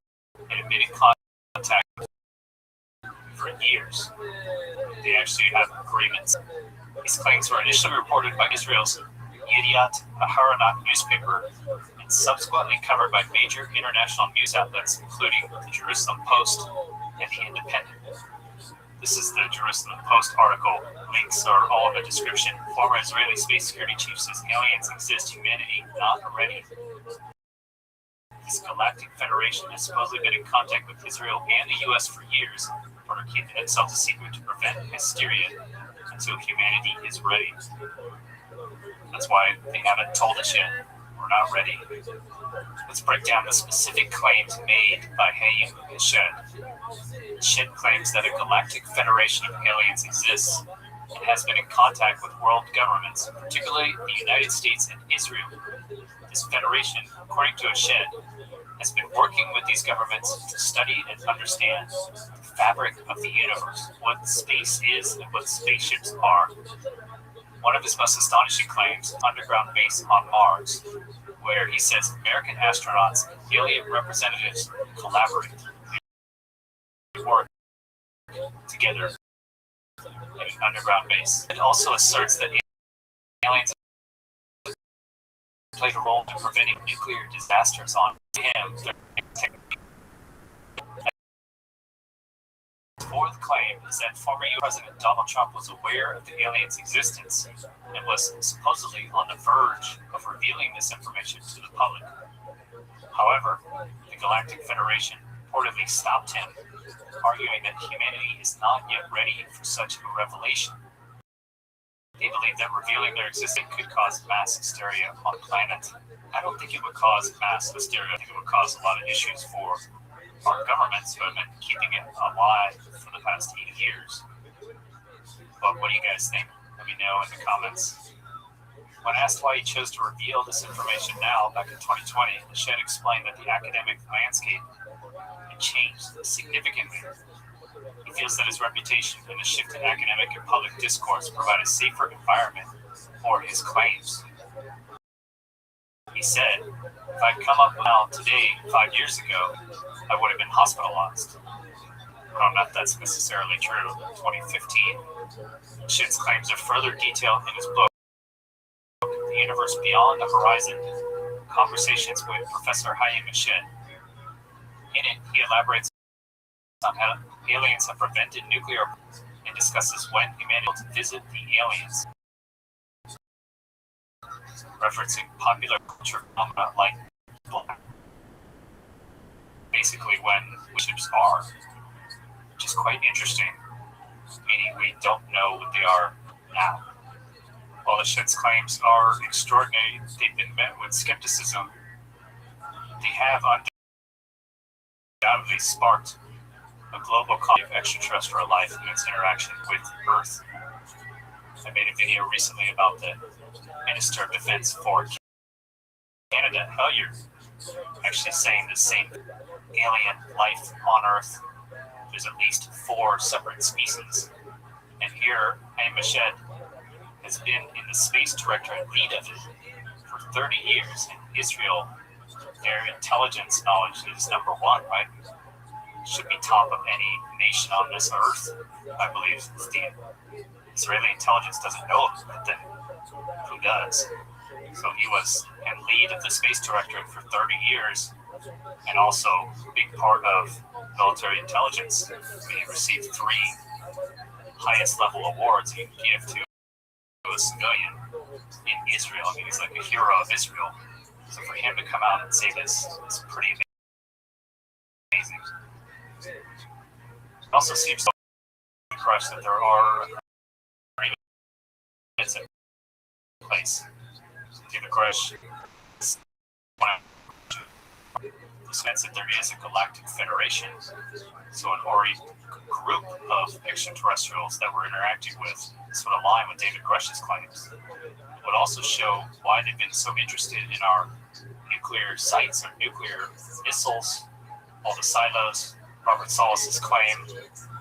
and admitted contact for years. They actually have agreements. These claims were initially reported by Israel's Yediot Aharonot newspaper and subsequently covered by major international news outlets, including the Jerusalem Post and the Independent. This is the Jerusalem Post article. Links are all in the description. Former Israeli space security chief says aliens exist, humanity not ready. This galactic federation has supposedly been in contact with Israel and the U.S. for years, but are keeping themselves a secret to prevent hysteria until humanity is ready. That's why they haven't told us yet. We're not ready. Let's break down the specific claims made by Hayim Shed. Shed claims that a galactic federation of aliens exists and has been in contact with world governments, particularly the United States and Israel. This federation, according to Shed, has been working with these governments to study and understand the fabric of the universe, what space is and what spaceships are. One of his most astonishing claims, underground base on Mars, where he says American astronauts and alien representatives collaborate. They work together in an underground base. It also asserts that aliens played a role in preventing nuclear disasters on him. The fourth claim is that former U.S. President Donald Trump was aware of the aliens' existence and was supposedly on the verge of revealing this information to the public. However, the Galactic Federation reportedly stopped him, arguing that humanity is not yet ready for such a revelation. They believe that revealing their existence could cause mass hysteria on the planet. I don't think it would cause mass hysteria. I think it would cause a lot of issues for our governments who have been keeping it alive for the past 8 years. But what do you guys think? Let me know in the comments. When asked why he chose to reveal this information now, back in 2020, Shed explained that the academic landscape had changed significantly. He feels that his reputation and the shift in academic and public discourse provide a safer environment for his claims. He said, if I'd come up now today, 5 years ago, I would have been hospitalized. I don't know if that's necessarily true. 2015. Shed's claims are further detailed in his book, The Universe Beyond the Horizon, Conversations with Professor Hayim Shed. In it, he elaborates on how aliens have prevented nuclear and discusses when humanity will visit the aliens, referencing popular culture phenomena like basically when ships are, which is quite interesting, meaning we don't know what they are now. While the Shed's claims are extraordinary, they've been met with skepticism. They have undoubtedly sparked a global call of extraterrestrial life and its interaction with Earth. I made a video recently about the Minister of Defense for Canada, Hellyer, actually saying the same alien life on Earth. There's at least 4 separate species. And here, Hayim Shed has been in the space directorate lead of it for 30 years. In Israel, their intelligence knowledge is number 1, right? Should be top of any nation on this earth. I believe the Israeli intelligence doesn't know it, but then who does? So he was in lead of the space directorate for 30 years and also a big part of military intelligence. He received 3 highest level awards you can give to a civilian in Israel. I mean, he's like a hero of Israel. So for him to come out and say this is pretty amazing. It also seems so crushed that there are agreements in place. David Grush says that there is a galactic federation, so an Ori group of extraterrestrials that we're interacting with sort of align with David Grush's claims. would also show why they've been so interested in our nuclear sites, our nuclear missiles, all the silos. Robert Salas's claim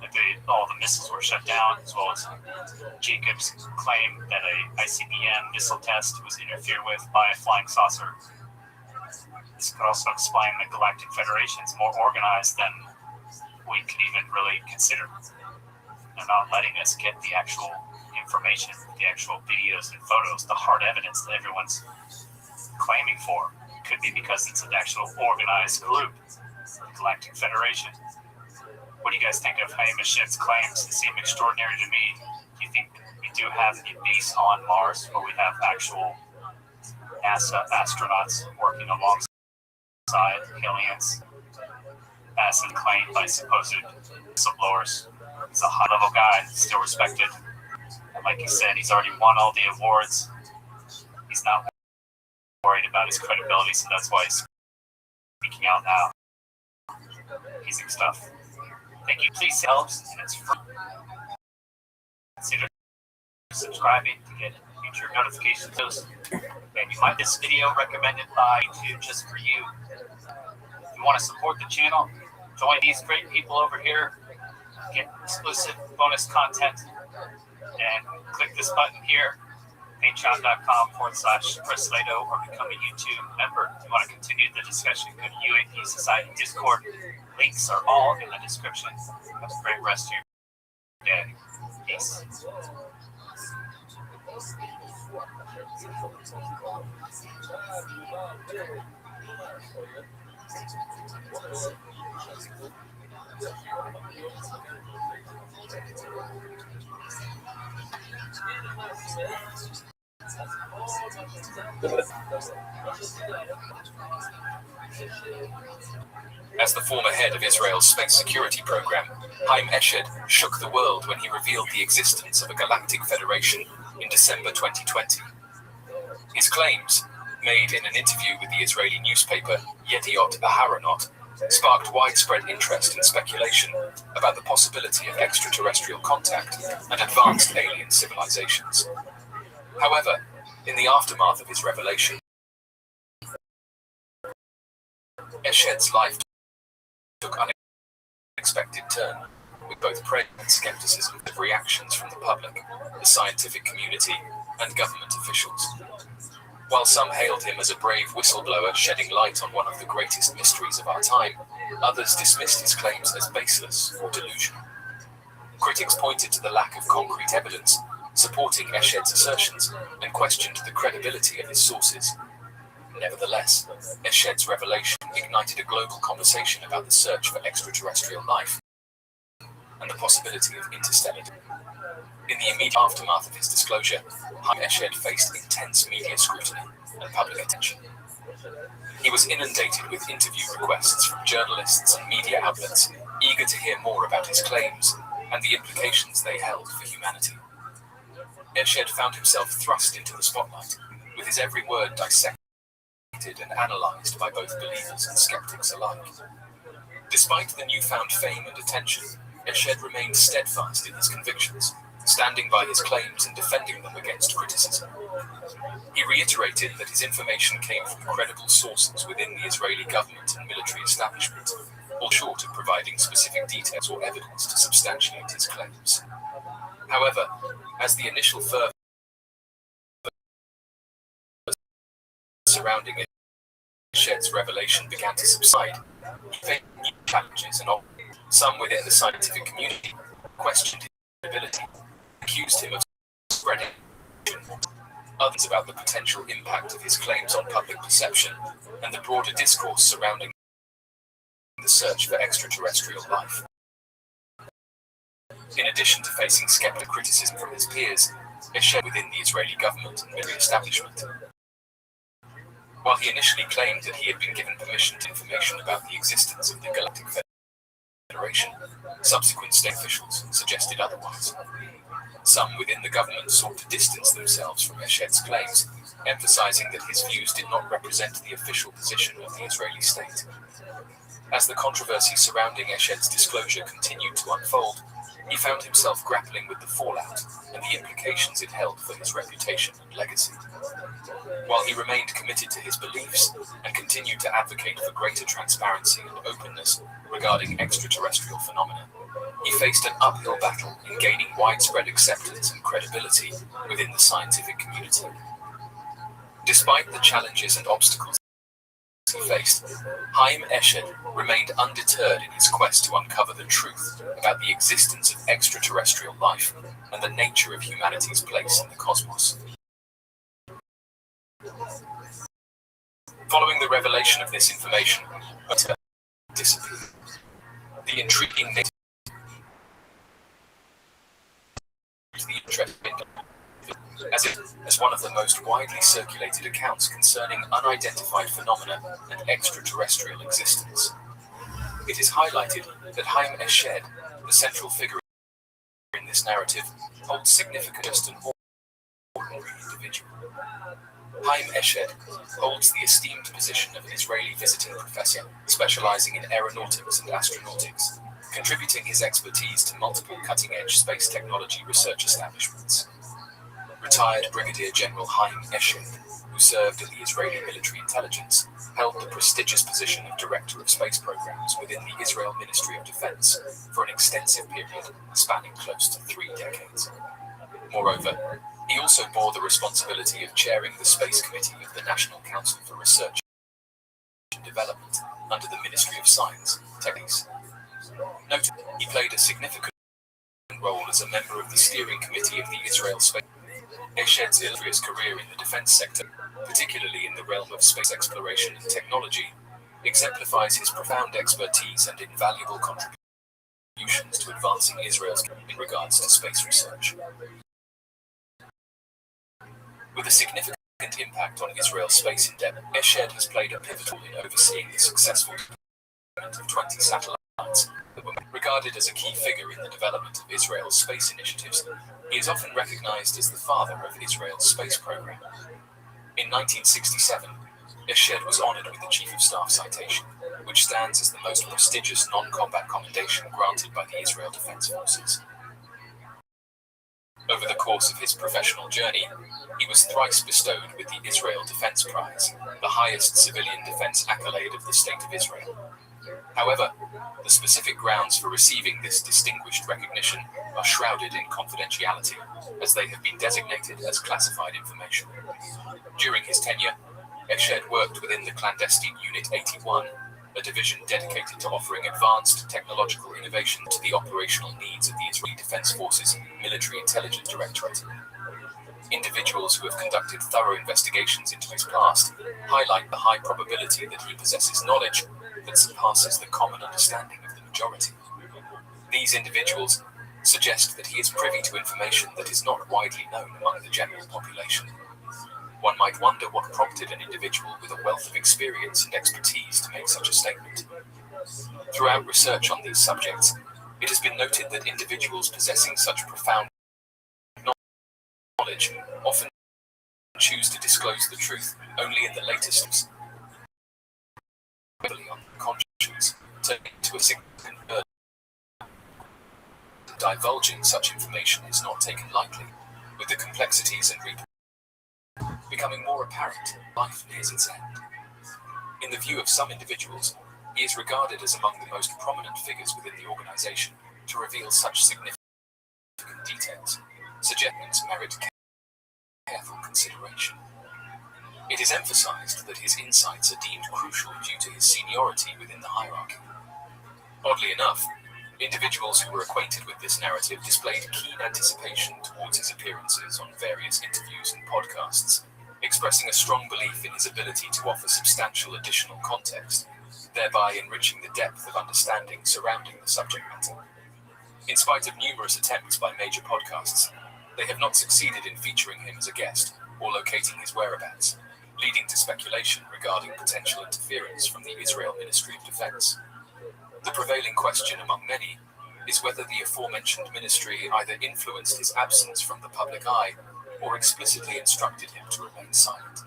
that all the missiles were shut down, as well as Jacobs' claim that a ICBM missile test was interfered with by a flying saucer. This could also explain the Galactic Federation is more organized than we could even really consider. They're not letting us get the actual information, the actual videos and photos, the hard evidence that everyone's claiming for. Could be because it's an actual organized group, the Galactic Federation. What do you guys think of Haim Eshed's claims? They seem extraordinary to me. Do you think we do have a base on Mars where we have actual NASA astronauts working alongside aliens, as claimed by supposed whistleblowers? He's a high-level guy, still respected. Like he said, he's already won all the awards. He's not worried about his credibility, so that's why he's speaking out now. Amazing stuff. Thank you. Please helps, and it's free. Consider subscribing to get future notifications. And you might this video recommended by YouTube just for you. If you want to support the channel, join these great people over here, get exclusive bonus content, and click this button here, patreon.com/Chris Lehto, or become a YouTube member. If you want to continue the discussion, go to UAP Society Discord. Links are all in the description. Have a great rest of your day. Peace. As the former head of Israel's space security program, Haim Eshed shook the world when he revealed the existence of a galactic federation in December 2020. His claims, made in an interview with the Israeli newspaper Yediot Aharonot, sparked widespread interest and speculation about the possibility of extraterrestrial contact and advanced alien civilizations. However, in the aftermath of his revelation, Eshed's life took an unexpected turn, with both praise and skepticism of reactions from the public, the scientific community, and government officials. While some hailed him as a brave whistleblower shedding light on one of the greatest mysteries of our time, others dismissed his claims as baseless or delusional. Critics pointed to the lack of concrete evidence supporting Eshed's assertions and questioned the credibility of his sources. Nevertheless, Eshed's revelation ignited a global conversation about the search for extraterrestrial life and the possibility of interstellar. In the immediate aftermath of his disclosure, Haim Eshed faced intense media scrutiny and public attention. He was inundated with interview requests from journalists and media outlets, eager to hear more about his claims and the implications they held for humanity. Eshed found himself thrust into the spotlight, with his every word dissected and analyzed by both believers and skeptics alike. Despite the newfound fame and attention, Eshed remained steadfast in his convictions, standing by his claims and defending them against criticism. He reiterated that his information came from credible sources within the Israeli government and military establishment, all short of providing specific details or evidence to substantiate his claims. However, as the initial fervor surrounding Eshed's revelation began to subside, he faced new challenges, and some within the scientific community questioned his credibility, accused him of spreading. Others about the potential impact of his claims on public perception and the broader discourse surrounding the search for extraterrestrial life. In addition to facing skeptical criticism from his peers, Eshed within the Israeli government and military establishment. While he initially claimed that he had been given permission to information about the existence of the Galactic Federation, subsequent state officials suggested otherwise. Some within the government sought to distance themselves from Eshed's claims, emphasizing that his views did not represent the official position of the Israeli state. As the controversy surrounding Eshed's disclosure continued to unfold, He found himself grappling with the fallout and the implications it held for his reputation and legacy. While he remained committed to his beliefs and continued to advocate for greater transparency and openness regarding extraterrestrial phenomena, he faced an uphill battle in gaining widespread acceptance and credibility within the scientific community. Despite the challenges and obstacles he faced, Haim Eshed remained undeterred in his quest to uncover the truth about the existence of extraterrestrial life and the nature of humanity's place in the cosmos. Following the revelation of this information, disappeared. The intriguing nature of the interest as one of the most widely circulated accounts concerning unidentified phenomena and extraterrestrial existence. It is highlighted that Haim Eshed, the central figure in this narrative, holds significance to an ordinary individual. Haim Eshed holds the esteemed position of an Israeli visiting professor specializing in aeronautics and astronautics, contributing his expertise to multiple cutting-edge space technology research establishments. Retired Brigadier General Haim Eshed, who served in the Israeli military intelligence, held the prestigious position of Director of Space Programs within the Israel Ministry of Defense for an extensive period spanning close to 3 decades. Moreover, he also bore the responsibility of chairing the Space Committee of the National Council for Research and Development under the Ministry of Science, Techniques. Noted, he played a significant role as a member of the steering committee of the Israel Space. Eshed's illustrious career in the defense sector, particularly in the realm of space exploration and technology, exemplifies his profound expertise and invaluable contributions to advancing Israel's in regards to space research. With a significant impact on Israel's space endeavor, Eshed has played a pivotal role in overseeing the successful development of 20 satellites that were regarded as a key figure in the development of Israel's space initiatives. He is often recognized as the father of Israel's space program. In 1967, Eshed was honored with the Chief of Staff citation, which stands as the most prestigious non-combat commendation granted by the Israel Defense Forces. Over the course of his professional journey, he was thrice bestowed with the Israel Defense Prize, the highest civilian defense accolade of the State of Israel. However, the specific grounds for receiving this distinguished recognition are shrouded in confidentiality, as they have been designated as classified information. During his tenure, Eshed worked within the clandestine Unit 81, a division dedicated to offering advanced technological innovation to the operational needs of the Israeli Defense Forces Military Intelligence Directorate. Individuals who have conducted thorough investigations into his past highlight the high probability that he possesses knowledge that surpasses the common understanding of the majority. These individuals suggest that he is privy to information that is not widely known among the general population. One might wonder what prompted an individual with a wealth of experience and expertise to make such a statement. Throughout research on these subjects, it has been noted that individuals possessing such profound knowledge often choose to disclose the truth only in the later steps. On conscience, turning to a significant burden. Divulging such information is not taken lightly, with the complexities and becoming more apparent. Life nears its end. In the view of some individuals, he is regarded as among the most prominent figures within the organization to reveal such significant details. Suggestions merit careful consideration. It is emphasized that his insights are deemed crucial due to his seniority within the hierarchy. Oddly enough, individuals who were acquainted with this narrative displayed keen anticipation towards his appearances on various interviews and podcasts, expressing a strong belief in his ability to offer substantial additional context, thereby enriching the depth of understanding surrounding the subject matter. In spite of numerous attempts by major podcasts, they have not succeeded in featuring him as a guest or locating his whereabouts, leading to speculation regarding potential interference from the Israel Ministry of Defense. The prevailing question among many is whether the aforementioned ministry either influenced his absence from the public eye or explicitly instructed him to remain silent.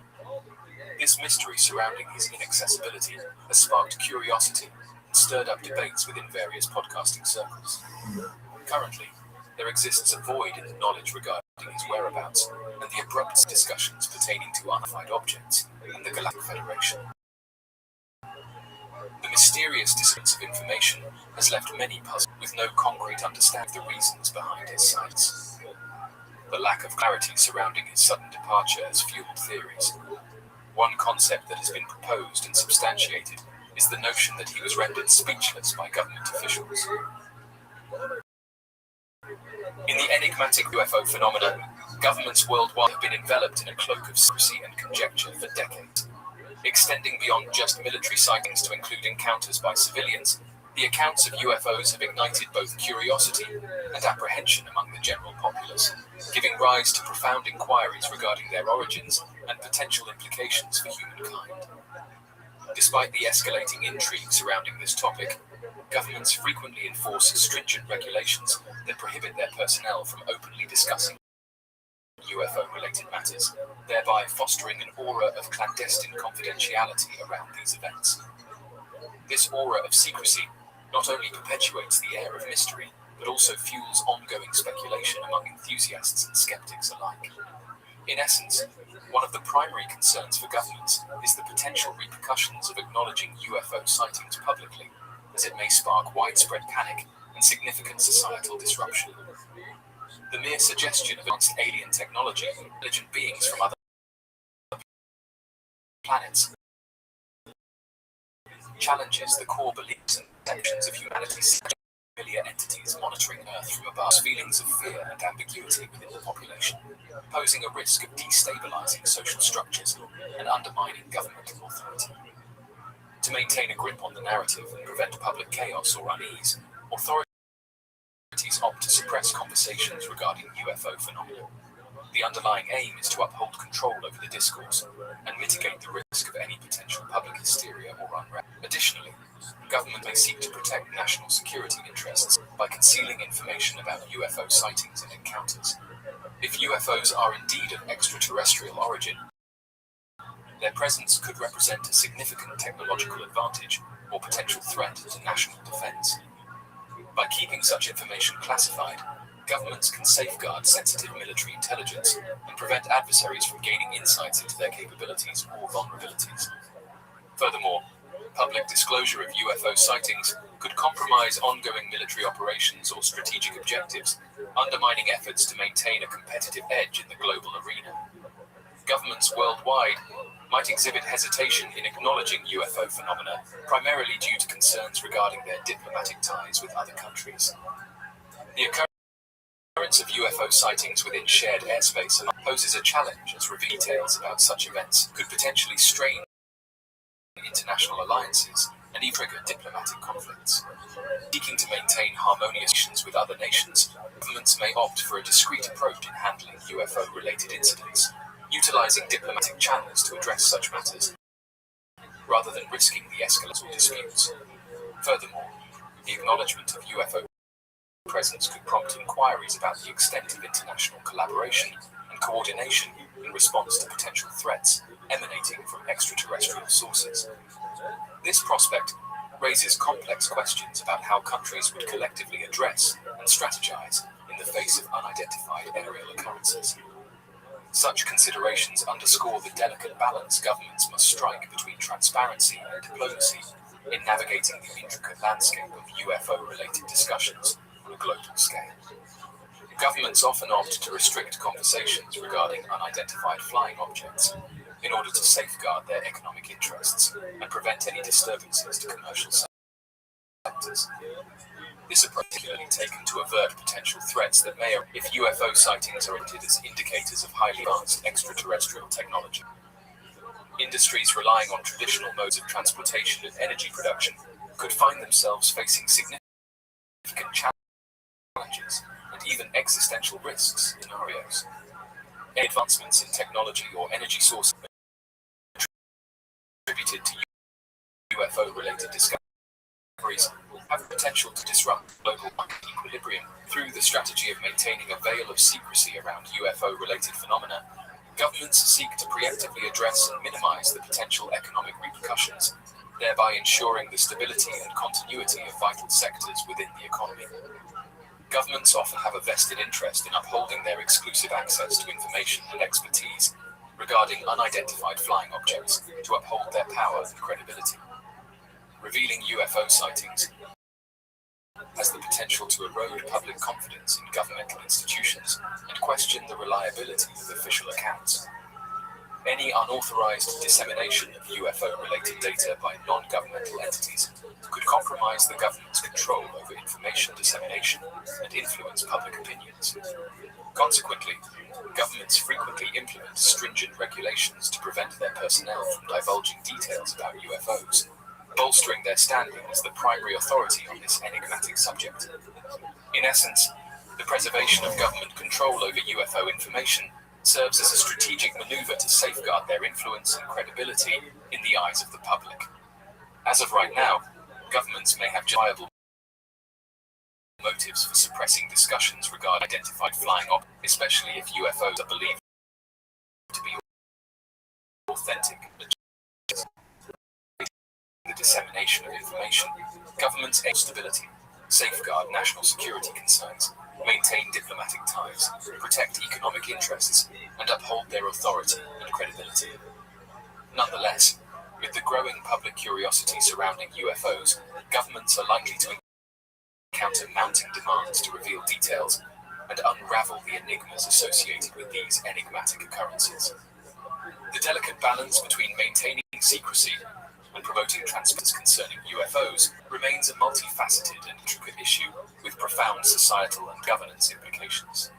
This mystery surrounding his inaccessibility has sparked curiosity and stirred up debates within various podcasting circles. Currently, there exists a void in the knowledge regarding his whereabouts and the abrupt discussions pertaining to unidentified objects and the Galactic Federation. The mysterious disappearance of information has left many puzzled with no concrete understanding of the reasons behind his sights. The lack of clarity surrounding his sudden departure has fueled theories. One concept that has been proposed and substantiated is the notion that he was rendered speechless by government officials. In the enigmatic UFO phenomenon, governments worldwide have been enveloped in a cloak of secrecy and conjecture for decades. Extending beyond just military sightings to include encounters by civilians, the accounts of UFOs have ignited both curiosity and apprehension among the general populace, giving rise to profound inquiries regarding their origins and potential implications for humankind. Despite the escalating intrigue surrounding this topic, governments frequently enforce stringent regulations that prohibit their personnel from openly discussing UFO-related matters, thereby fostering an aura of clandestine confidentiality around these events. This aura of secrecy not only perpetuates the air of mystery, but also fuels ongoing speculation among enthusiasts and skeptics alike. In essence, one of the primary concerns for governments is the potential repercussions of acknowledging UFO sightings publicly, as it may spark widespread panic and significant societal disruption. The mere suggestion of advanced alien technology, intelligent beings from other planets, challenges the core beliefs and perceptions of humanity's familiar entities monitoring Earth from above. Feelings of fear and ambiguity within the population, posing a risk of destabilizing social structures and undermining governmental authority. To maintain a grip on the narrative and prevent public chaos or unease, authorities opt to suppress conversations regarding UFO phenomena. The underlying aim is to uphold control over the discourse and mitigate the risk of any potential public hysteria or unrest. Additionally, government may seek to protect national security interests by concealing information about UFO sightings and encounters. If UFOs are indeed of extraterrestrial origin, their presence could represent a significant technological advantage or potential threat to national defense. By keeping such information classified, governments can safeguard sensitive military intelligence and prevent adversaries from gaining insights into their capabilities or vulnerabilities. Furthermore, public disclosure of UFO sightings could compromise ongoing military operations or strategic objectives, undermining efforts to maintain a competitive edge in the global arena. Governments worldwide might exhibit hesitation in acknowledging UFO phenomena, primarily due to concerns regarding their diplomatic ties with other countries. The occurrence of UFO sightings within shared airspace poses a challenge, as details about such events could potentially strain international alliances and even trigger diplomatic conflicts. Seeking to maintain harmonious relations with other nations, governments may opt for a discreet approach in handling UFO-related incidents, utilizing diplomatic channels to address such matters, rather than risking the escalation of disputes. Furthermore, the acknowledgement of UFO presence could prompt inquiries about the extent of international collaboration and coordination in response to potential threats emanating from extraterrestrial sources. This prospect raises complex questions about how countries would collectively address and strategize in the face of unidentified aerial occurrences. Such considerations underscore the delicate balance governments must strike between transparency and diplomacy in navigating the intricate landscape of UFO-related discussions on a global scale. Governments often opt to restrict conversations regarding unidentified flying objects in order to safeguard their economic interests and prevent any disturbances to commercial sectors. This approach is particularly taken to avert potential threats that may occur if UFO sightings are treated as indicators of highly advanced extraterrestrial technology. Industries relying on traditional modes of transportation and energy production could find themselves facing significant challenges and even existential risks scenarios. Any advancements in technology or energy sources attributed to UFO-related discoveries have the potential to disrupt global equilibrium. Through the strategy of maintaining a veil of secrecy around UFO-related phenomena, governments seek to preemptively address and minimize the potential economic repercussions, thereby ensuring the stability and continuity of vital sectors within the economy. Governments often have a vested interest in upholding their exclusive access to information and expertise regarding unidentified flying objects to uphold their power and credibility. Revealing UFO sightings has the potential to erode public confidence in governmental institutions and question the reliability of official accounts. Any unauthorized dissemination of UFO-related data by non-governmental entities could compromise the government's control over information dissemination and influence public opinions. Consequently, governments frequently implement stringent regulations to prevent their personnel from divulging details about UFOs, bolstering their standing as the primary authority on this enigmatic subject. In essence, the preservation of government control over UFO information serves as a strategic maneuver to safeguard their influence and credibility in the eyes of the public. As of right now, governments may have justifiable motives for suppressing discussions regarding identified flying objects, especially if UFOs are believed to be authentic. The dissemination of information, governments aim stability, safeguard national security concerns, maintain diplomatic ties, protect economic interests, and uphold their authority and credibility. Nonetheless, with the growing public curiosity surrounding UFOs, governments are likely to encounter mounting demands to reveal details and unravel the enigmas associated with these enigmatic occurrences. The delicate balance between maintaining secrecy and promoting transparency concerning UFOs remains a multifaceted and intricate issue with profound societal and governance implications.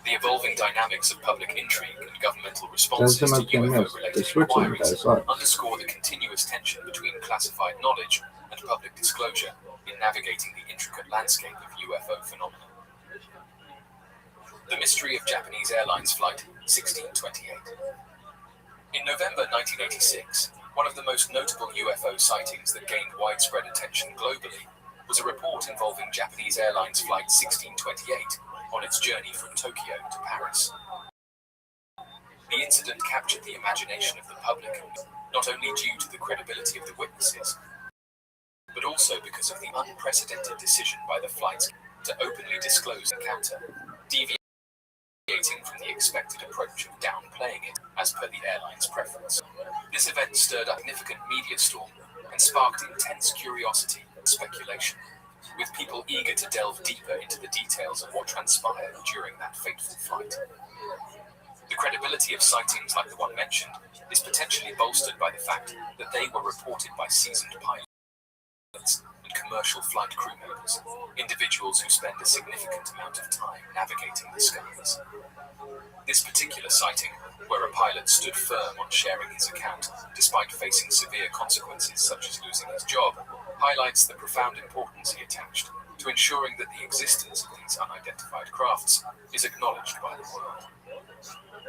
The evolving dynamics of public intrigue and governmental responses to UFO-related inquiries underscore the continuous tension between classified knowledge and public disclosure in navigating the intricate landscape of UFO phenomena. The mystery of Japanese Airlines Flight 1628. In November 1986, one of the most notable UFO sightings that gained widespread attention globally was a report involving Japanese Airlines Flight 1628 on its journey from Tokyo to Paris. The incident captured the imagination of the public, not only due to the credibility of the witnesses, but also because of the unprecedented decision by the flight to openly disclose the encounter, deviating from the expected approach of downplaying it as per the airline's preference. This event stirred up a significant media storm and sparked intense curiosity and speculation, with people eager to delve deeper into the details of what transpired during that fateful flight. The credibility of sightings like the one mentioned is potentially bolstered by the fact that they were reported by seasoned pilots and commercial flight crew members, individuals who spend a significant amount of time navigating the skies. This particular sighting, where a pilot stood firm on sharing his account despite facing severe consequences such as losing his job, highlights the profound importance he attached to ensuring that the existence of these unidentified crafts is acknowledged by the world.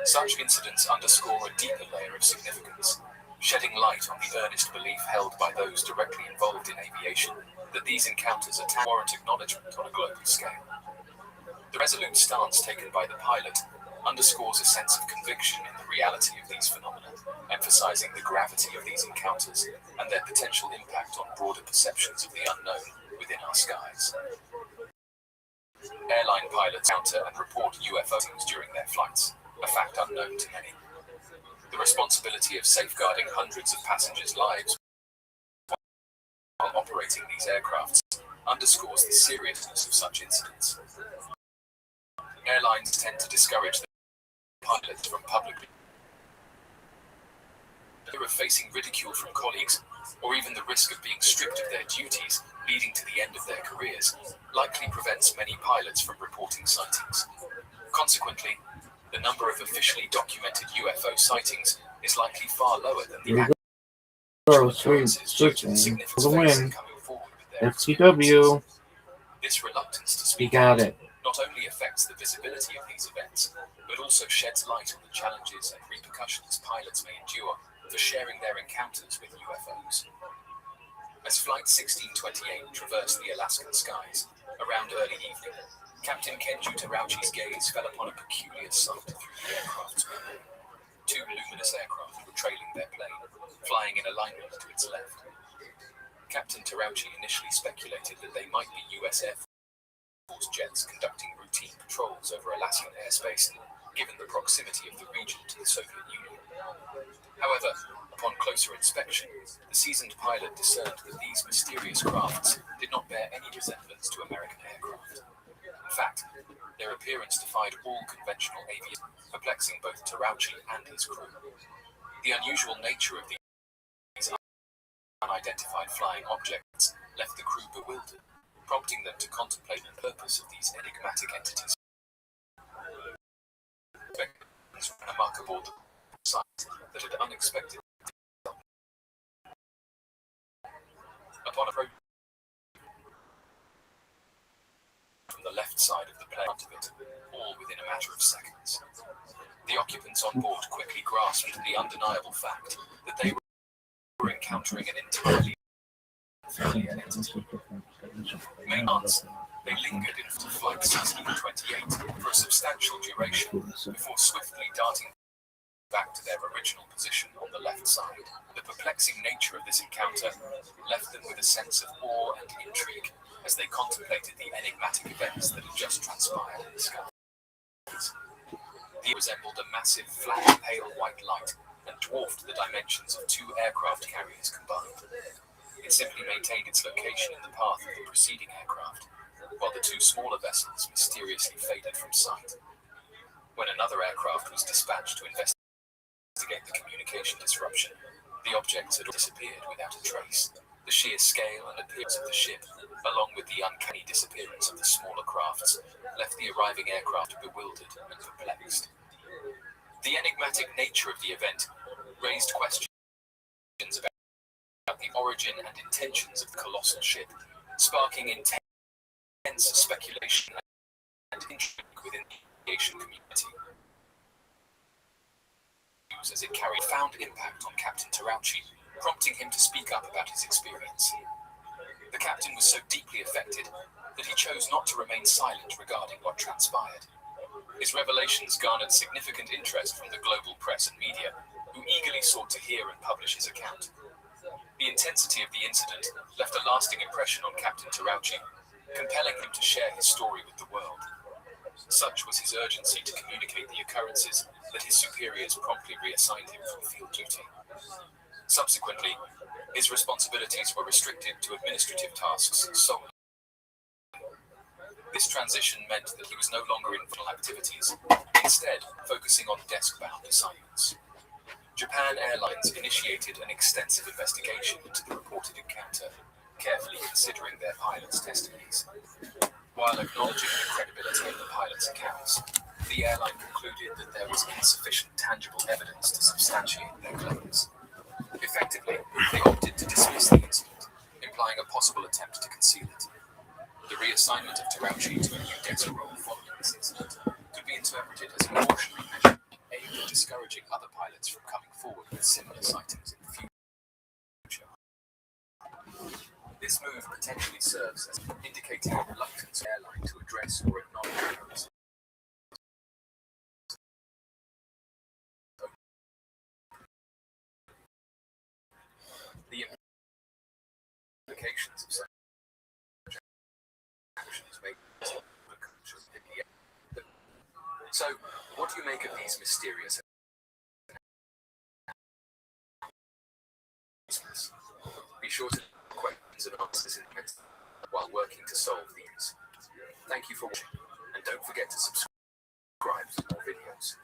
Such incidents underscore a deeper layer of significance, shedding light on the earnest belief held by those directly involved in aviation that these encounters warrant acknowledgement on a global scale. The resolute stance taken by the pilot underscores a sense of conviction in the reality of these phenomena, emphasizing the gravity of these encounters and their potential impact on broader perceptions of the unknown within our skies. Airline pilots encounter and report UFO sightings during their flights, a fact unknown to many. The responsibility of safeguarding hundreds of passengers' lives while operating these aircrafts underscores the seriousness of such incidents. Airlines tend to discourage the pilots from publicly fear of facing ridicule from colleagues, or even the risk of being stripped of their duties, leading to the end of their careers, likely prevents many pilots from reporting sightings. Consequently, the number of officially documented UFO sightings is likely far lower than the actual occurrences due to the significance of coming forward with their FTW. This reluctance to speak got out it. not only affects the visibility of these events, but also sheds light on the challenges and repercussions pilots may endure for sharing their encounters with UFOs. As Flight 1628 traversed the Alaskan skies around early evening, Captain Kenju Terauchi's gaze fell upon a peculiar sight through the aircraft's window. Two luminous aircraft were trailing their plane, flying in alignment to its left. Captain Terauchi initially speculated that they might be US Air Force jets conducting routine patrols over Alaskan airspace, given the proximity of the region to the Soviet Union. However, upon closer inspection, the seasoned pilot discerned that these mysterious crafts did not bear any resemblance to American aircraft. In fact, their appearance defied all conventional aviation, perplexing both Terauchi and his crew. The unusual nature of these unidentified flying objects left the crew bewildered, prompting them to contemplate the purpose of these enigmatic entities. Remark aboard the site that had unexpected. Upon approach from the left side of the plane of it, all within a matter of seconds. The occupants on board quickly grasped the undeniable fact that they were encountering an entirely familiar entity. May months, they lingered in Flight 1628 for a substantial duration before swiftly darting back to their original position on the left side. The perplexing nature of this encounter left them with a sense of awe and intrigue as they contemplated the enigmatic events that had just transpired in the skies. It resembled a massive, flat, pale white light and dwarfed the dimensions of 2 aircraft carriers combined. It simply maintained its location in the path of the preceding aircraft, while the 2 smaller vessels mysteriously faded from sight. When another aircraft was dispatched to investigate the communication disruption, the objects had disappeared without a trace. The sheer scale and appearance of the ship, along with the uncanny disappearance of the smaller crafts, left the arriving aircraft bewildered and perplexed. The enigmatic nature of the event raised questions about the origin and intentions of the colossal ship, sparking intense speculation and intrigue within the aviation community. As it carried profound impact on Captain Terauchi, prompting him to speak up about his experience. The captain was so deeply affected that he chose not to remain silent regarding what transpired. His revelations garnered significant interest from the global press and media, who eagerly sought to hear and publish his account. The intensity of the incident left a lasting impression on Captain Terauchi, compelling him to share his story with the world. Such was his urgency to communicate the occurrences that his superiors promptly reassigned him from field duty. Subsequently, his responsibilities were restricted to administrative tasks solely. This transition meant that he was no longer in vital activities, instead focusing on desk-bound assignments. Japan Airlines initiated an extensive investigation into the reported encounter, carefully considering their pilots' testimonies. While acknowledging the credibility of the pilots' accounts, the airline concluded that there was insufficient tangible evidence to substantiate their claims. Effectively, they opted to dismiss the incident, implying a possible attempt to conceal it. The reassignment of Terauchi to a new desk role following this incident could be interpreted as a cautionary measure aimed at discouraging other pilots from coming forward with similar sightings in the future. This move potentially serves as indicating a reluctance of the airline to address or acknowledge errors. The implications of such actions may be. So, what do you make of these mysterious announcements? Be sure to questions and answers in the comments while working to solve these. Thank you for watching, and don't forget to subscribe for more videos.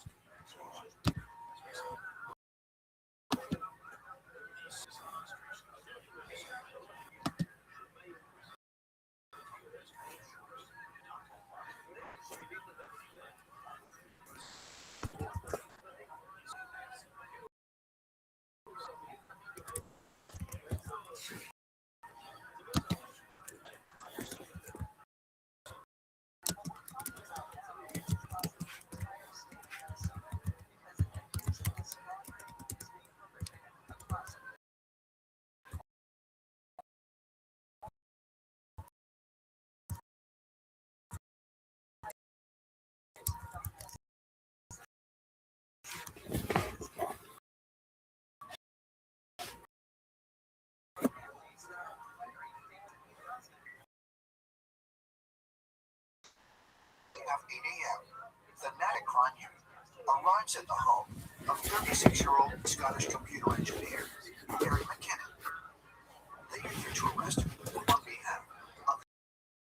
of 8 a.m., the Natick crime unit arrives at the home of 36-year-old Scottish computer engineer Gary McKinnon. They are here to arrest him on behalf of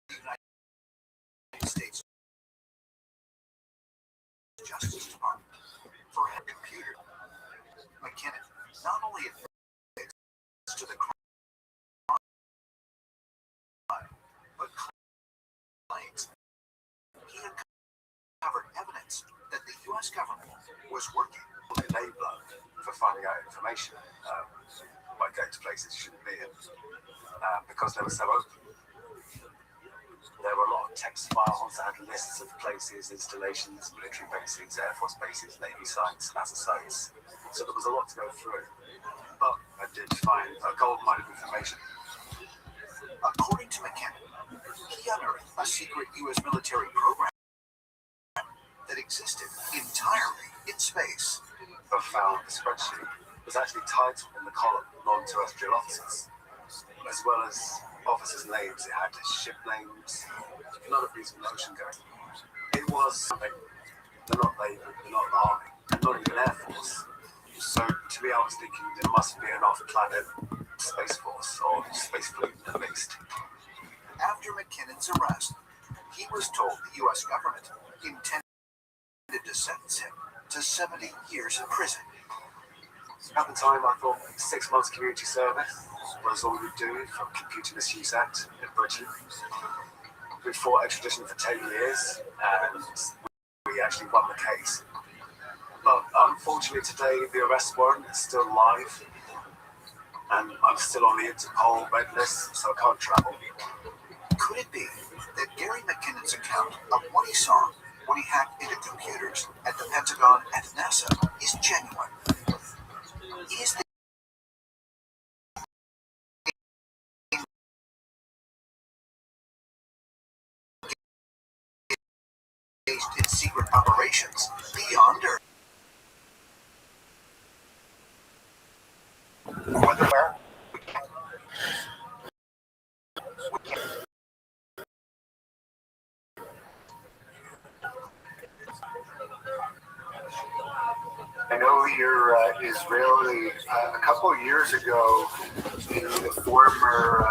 the United States Justice Department for a computer. McKinnon not only admits to the crime, but claims he uncovered evidence that the U.S. government was working an enabler for finding out information by going to places you shouldn't be in because they were so open. There were a lot of text files that had lists of places, installations, military bases, Air Force bases, Navy sites, NASA sites. So there was a lot to go through. But I did find a gold mine of information. According to McKinnon, he unearthed a secret U.S. military program that existed entirely in space. I found the spreadsheet was actually titled in the column non-terrestrial officers, as well as officers' names. It had ship names, none of these were ocean going. It was, they're not Navy, they're not the Army, not even Air Force. So to me, I was thinking there must be an off-planet Space Force or Space Fleet at least. After McKinnon's arrest, he was told the U.S. government intended to sentence him to 70 years in prison. At the time, I thought 6 months community service was all we would do for Computer Misuse Act in Britain. We fought extradition for 10 years and we actually won the case. But unfortunately today, the arrest warrant is still live and I'm still on the Interpol red list, so I can't travel. Could it be that Gary McKinnon's account of what he saw when he hacked into computers at the Pentagon and NASA is genuine? Is the engaged in secret operations beyond Earth? Whether I know you're Israeli. A couple of years ago, the former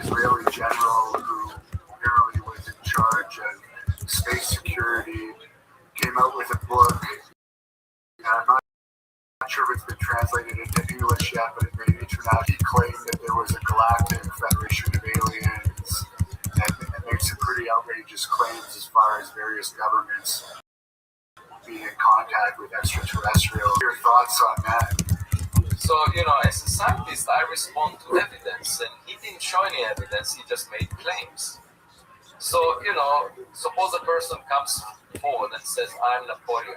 Israeli general who apparently was in charge of space security came out with a book. I'm not sure if it's been translated into English yet, but it made international. He claimed that there was a galactic federation of aliens and made some pretty outrageous claims as far as various governments being in contact with extraterrestrials. Your thoughts on that? So, as a scientist, I respond to evidence, and he didn't show any evidence, he just made claims. So, suppose a person comes forward and says, I'm Napoleon.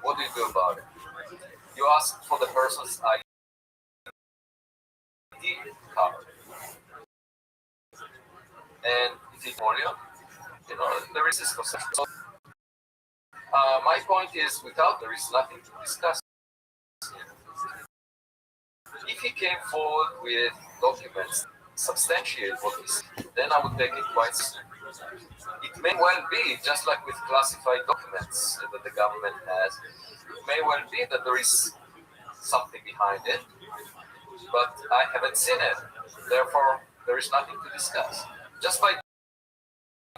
What do you do about it? You ask for the person's ID card. And if it's Napoleon, there is this concept. So, my point is, there is nothing to discuss. If he came forward with documents substantiate what he said, then I would take it quite seriously. It may well be, just like with classified documents that the government has, it may well be that there is something behind it, but I haven't seen it. Therefore, there is nothing to discuss. Just by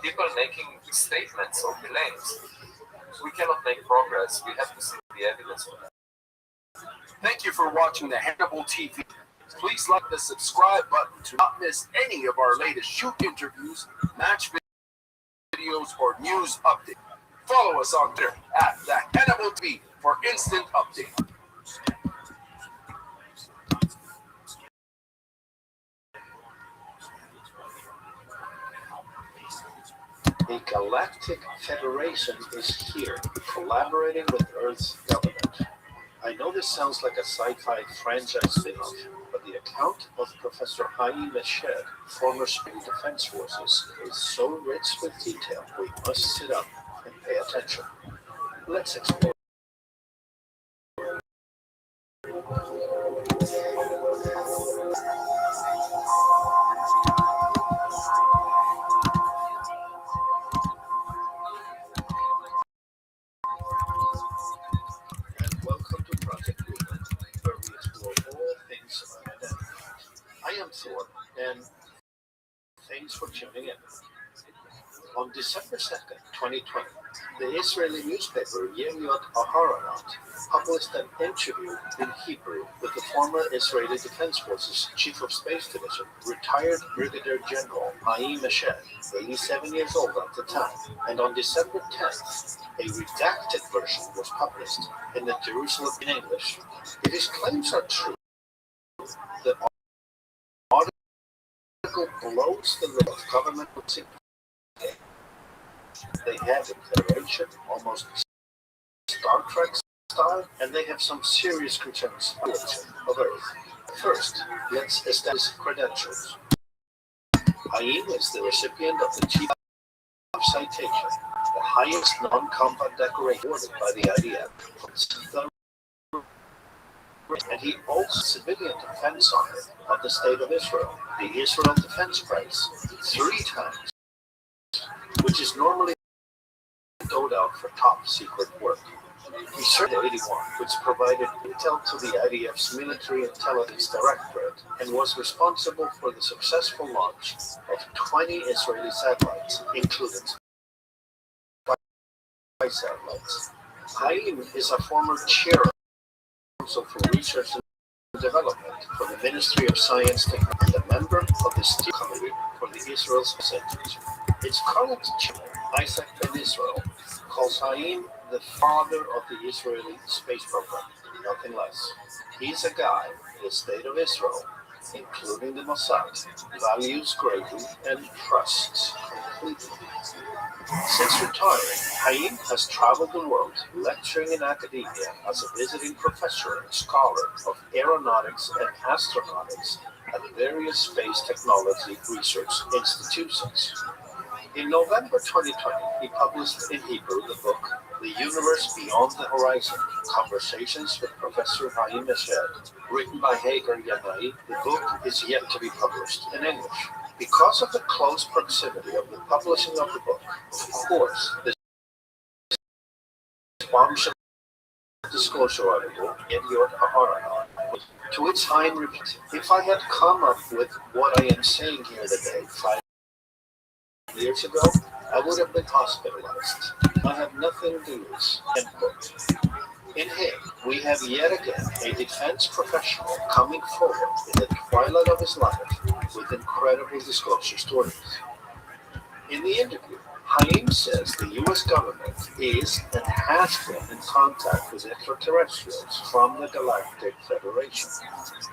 people making statements or claims, we cannot make progress. We have to see the evidence for that. Thank you for watching the Hannibal TV. Please like the subscribe button to not miss any of our latest shoot interviews, match videos, or news updates. Follow us on Twitter at the Hannibal TV for instant updates. The Galactic Federation is here, collaborating with Earth's government. I know this sounds like a sci-fi franchise spin-off, but the account of Professor Haim Eshed, former Israeli Defense Forces, is so rich with detail, we must sit up and pay attention. Let's explore. Thor, and thanks for tuning in. On December 2nd, 2020, the Israeli newspaper Yediot Aharonot published an interview in Hebrew with the former Israeli Defense Forces Chief of Space Division, retired Brigadier General Haim Eshed, 87 years old at the time. And on December 10th, a redacted version was published in the Jerusalem in English. If his claims are true, the article blows the lid of government. They have a federation, almost Star Trek style, and they have some serious concerns of Earth. First, let's establish credentials. Haim is the recipient of the Chief of Citation, the highest non-combat decoration awarded by the IDF. And he holds civilian defense honor of the State of Israel, the Israel Defense Prize, 3 times, which is normally doled out for top secret work. He served in 81, which provided intel to the IDF's Military Intelligence Directorate and was responsible for the successful launch of 20 Israeli satellites, including spy satellites. Haim is a former chair of the Council for Research and Development for the Ministry of Science and a member of the Steering Committee for the Israel Space Agency. Its current chairman, Isaac Ben Israel, calls Haim the father of the Israeli space program, nothing less. He's a guy the State of Israel, including the Mossad, values greatly and trusts completely. Since retiring, Haim has traveled the world lecturing in academia as a visiting professor and scholar of aeronautics and astronautics at various space technology research institutions. In November 2020, he published in Hebrew the book The Universe Beyond the Horizon, Conversations with Professor Haim Eshed, written by Hagar Yanai. The book is yet to be published in English. Because of the close proximity of the publishing of the book, of course, this bombshell disclosure article, Yediot Aharonot, to which Haim replied, if I had come up with what I am saying here today 5 years ago, I would have been hospitalized. I have nothing to lose. End quote. In him, we have yet again a defense professional coming forward in the twilight of his life with incredible disclosure stories. In the interview, Haim says the U.S. government is and has been in contact with extraterrestrials from the Galactic Federation.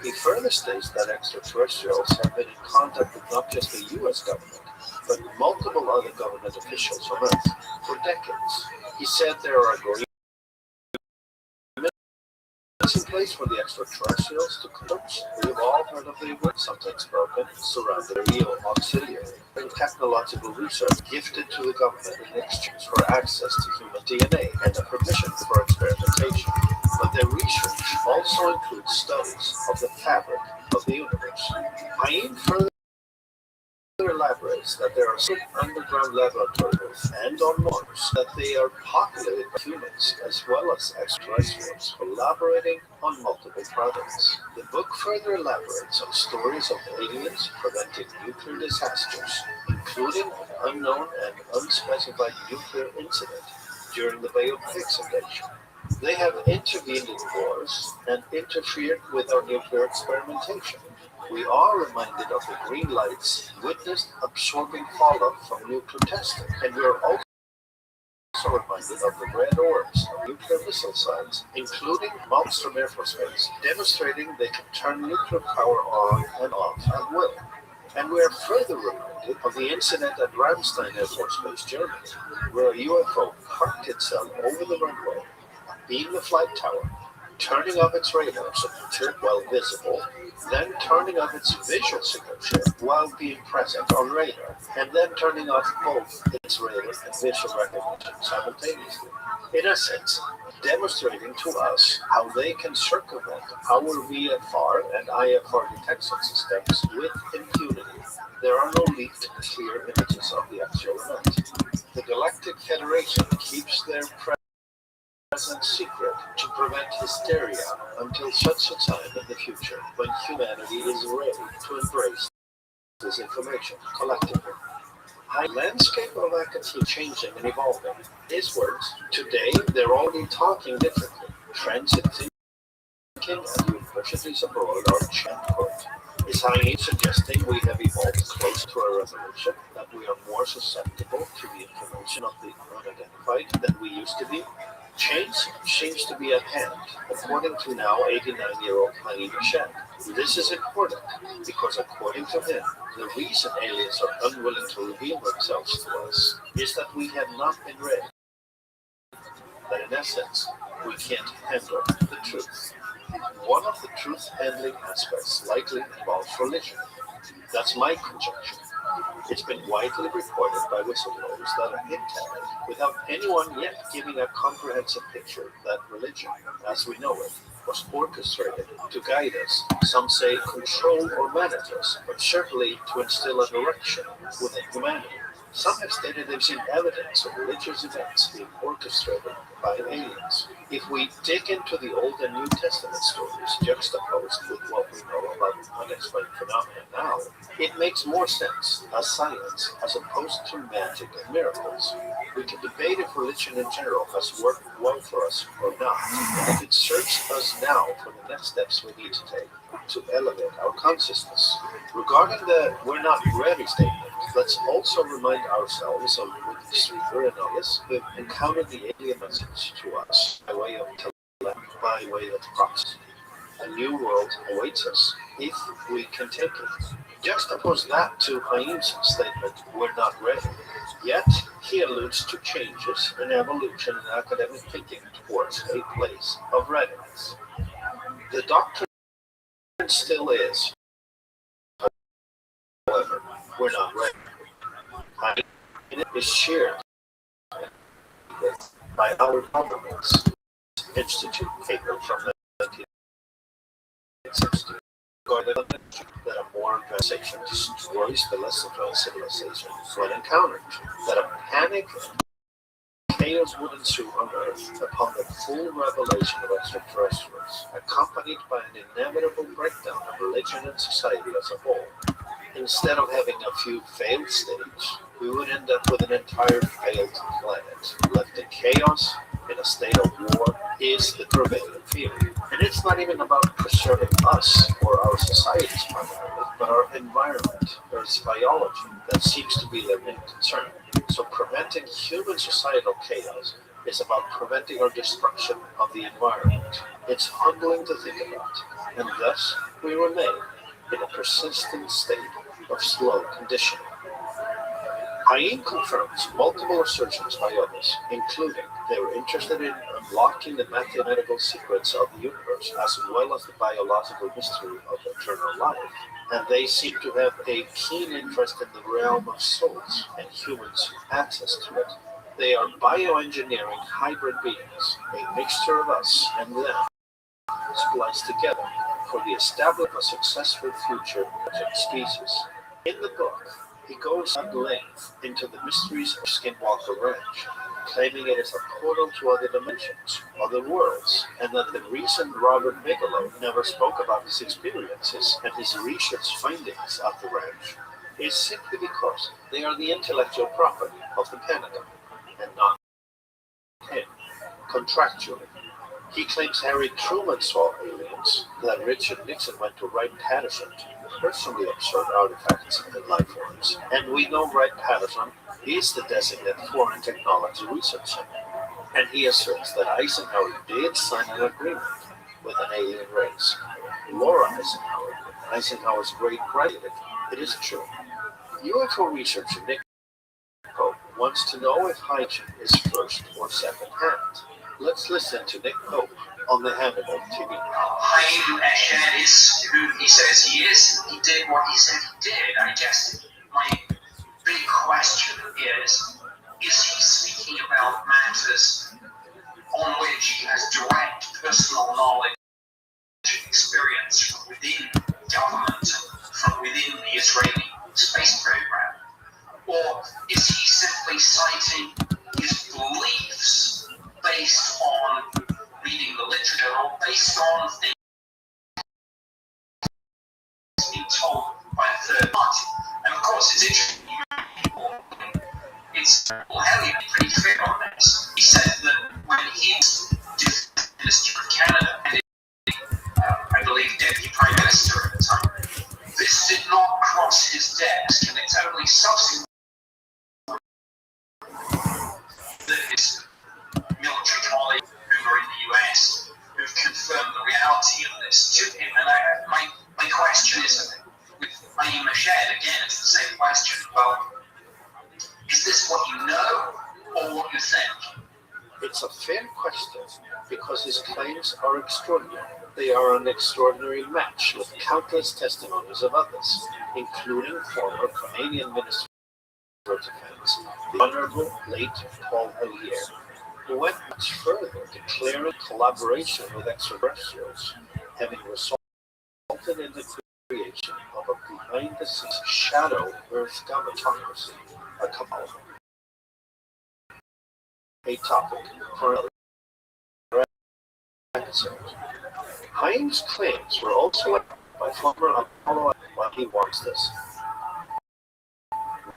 He further states that extraterrestrials have been in contact with not just the U.S. government, but multiple other government officials on Earth for decades. He said there are agreements in place for the extraterrestrials to converge. We have all heard of the word something's broken surrounding the real auxiliary and technological research gifted to the government in exchange for access to human DNA and a permission for experimentation. But their research also includes studies of the fabric of the universe. Haim further elaborates that there are certain underground laboratories and on Mars that they are populated by humans as well as extraterrestrials collaborating on multiple projects. The book further elaborates on stories of aliens preventing nuclear disasters, including an unknown and unspecified nuclear incident during the Bay of Pigs invasion. They have intervened in wars and interfered with our nuclear experimentation. We are reminded of the green lights witnessed absorbing fallout from nuclear testing, and we are also reminded of the red orbs of nuclear missile sites, including Malmstrom Air Force Base, demonstrating they can turn nuclear power on and off at will. And we are further reminded of the incident at Ramstein Air Force Base, Germany, where a UFO parked itself over the runway, being the flight tower, turning off its radar signature while visible, then turning off its visual signature while being present on radar, and then turning off both its radar and visual recognition simultaneously. In essence, demonstrating to us how they can circumvent our VFR and IFR detection systems with impunity. There are no leaked clear images of the actual event. The Galactic Federation keeps their presence and secret to prevent hysteria until such a time in the future when humanity is ready to embrace this information collectively. The landscape of academia changing and evolving. His words, today they're already talking differently. Trends in thinking and universities abroad are quote. Is Haim suggesting we have evolved close to a revolution, that we are more susceptible to the information of the unidentified than we used to be? Change seems to be at hand, according to now 89-year-old Haim Eshed. This is important because, according to him, the reason aliens are unwilling to reveal themselves to us is that we have not been ready. That in essence, we can't handle the truth. One of the truth-handling aspects likely involves religion. That's my conjecture. It's been widely reported by whistleblowers that are hint at it, without anyone yet giving a comprehensive picture that religion, as we know it, was orchestrated to guide us. Some say control or manage us, but certainly to instill a direction within humanity. Some have stated they've seen evidence of religious events being orchestrated by aliens. If we dig into the Old and New Testament stories juxtaposed with what we know about unexplained phenomena now, it makes more sense as science as opposed to magic and miracles. We can debate if religion in general has worked well for us or not, and if it serves us now for the next steps we need to take to elevate our consciousness. Regarding the "we're not ready" statement, let's also remind ourselves of Witness Reader and others who have encountered the alien message to us by way of proxy. A new world awaits us if we can take it. Juxtapose that to Haim's statement, "we're not ready." Yet, he alludes to changes and evolution in academic thinking towards a place of readiness. The doctrine still is, however, we're not ready. And it is shared by our government's Institute paper from 1960. That a more advanced civilization destroys the less advanced civilization when encountered. That a panic and chaos would ensue on Earth upon the full revelation of extraterrestrials, accompanied by an inevitable breakdown of religion and society as a whole. Instead of having a few failed states, we would end up with an entire failed planet, left in chaos, in a state of war, is the prevailing theory. And it's not even about preserving us or our societies primarily, but our environment, Earth's biology, that seems to be their main concern. So preventing human societal chaos is about preventing our destruction of the environment. It's humbling to think about, and thus we remain in a persistent state of slow conditioning. Haim confirms multiple assertions by others, including they were interested in unlocking the mathematical secrets of the universe as well as the biological mystery of eternal life, and they seem to have a keen interest in the realm of souls and humans' access to it. They are bioengineering hybrid beings, a mixture of us and them, spliced together for the establishment of a successful future species. In the book, he goes at length into the mysteries of Skinwalker Ranch, claiming it is a portal to other dimensions, other worlds, and that the reason Robert Bigelow never spoke about his experiences and his research findings at the ranch is simply because they are the intellectual property of the Pentagon, and not him, contractually. He claims Harry Truman saw aliens, that Richard Nixon went to Wright-Patterson to personally observe artifacts and life forms, and we know Wright-Patterson is the designated foreign technology research center, and he asserts that Eisenhower did sign an agreement with an alien race. Laura Eisenhower, Eisenhower's great-grandmother, it is true. UFO researcher Nick Pope wants to know if Haim is first or second hand. Let's listen to Nick Pope on the Hannibal TV. Haim Eshed is who he says he is. He did what he said he did. I guess my big question is he speaking about matters on which he has direct personal knowledge and experience from within government, from within the Israeli space program? Or is he simply citing his beliefs based on across. It's interesting. It's O'Hellier pretty clear on this. He said that when he was Defence Minister of Canada, I believe Deputy Prime Minister at the time, this did not cross his desk, and it's only subsequent that his military colleagues who are in the US who've confirmed the reality of this to him. And my question is, with Naim Mashed, again, it's the same question. Well, is this what you know or what you think? It's a fair question because his claims are extraordinary. They are an extraordinary match with countless testimonies of others, including former Canadian Minister of Defence, the Honourable late Paul Hellyer, who went much further, declaring collaboration with extraterrestrials, having resulted in the creation of a behind-the-scenes shadow Earth governmentocracy, a cabal. A topic for another episode. Haim's claims were also echoed by former Apollo while he wants this.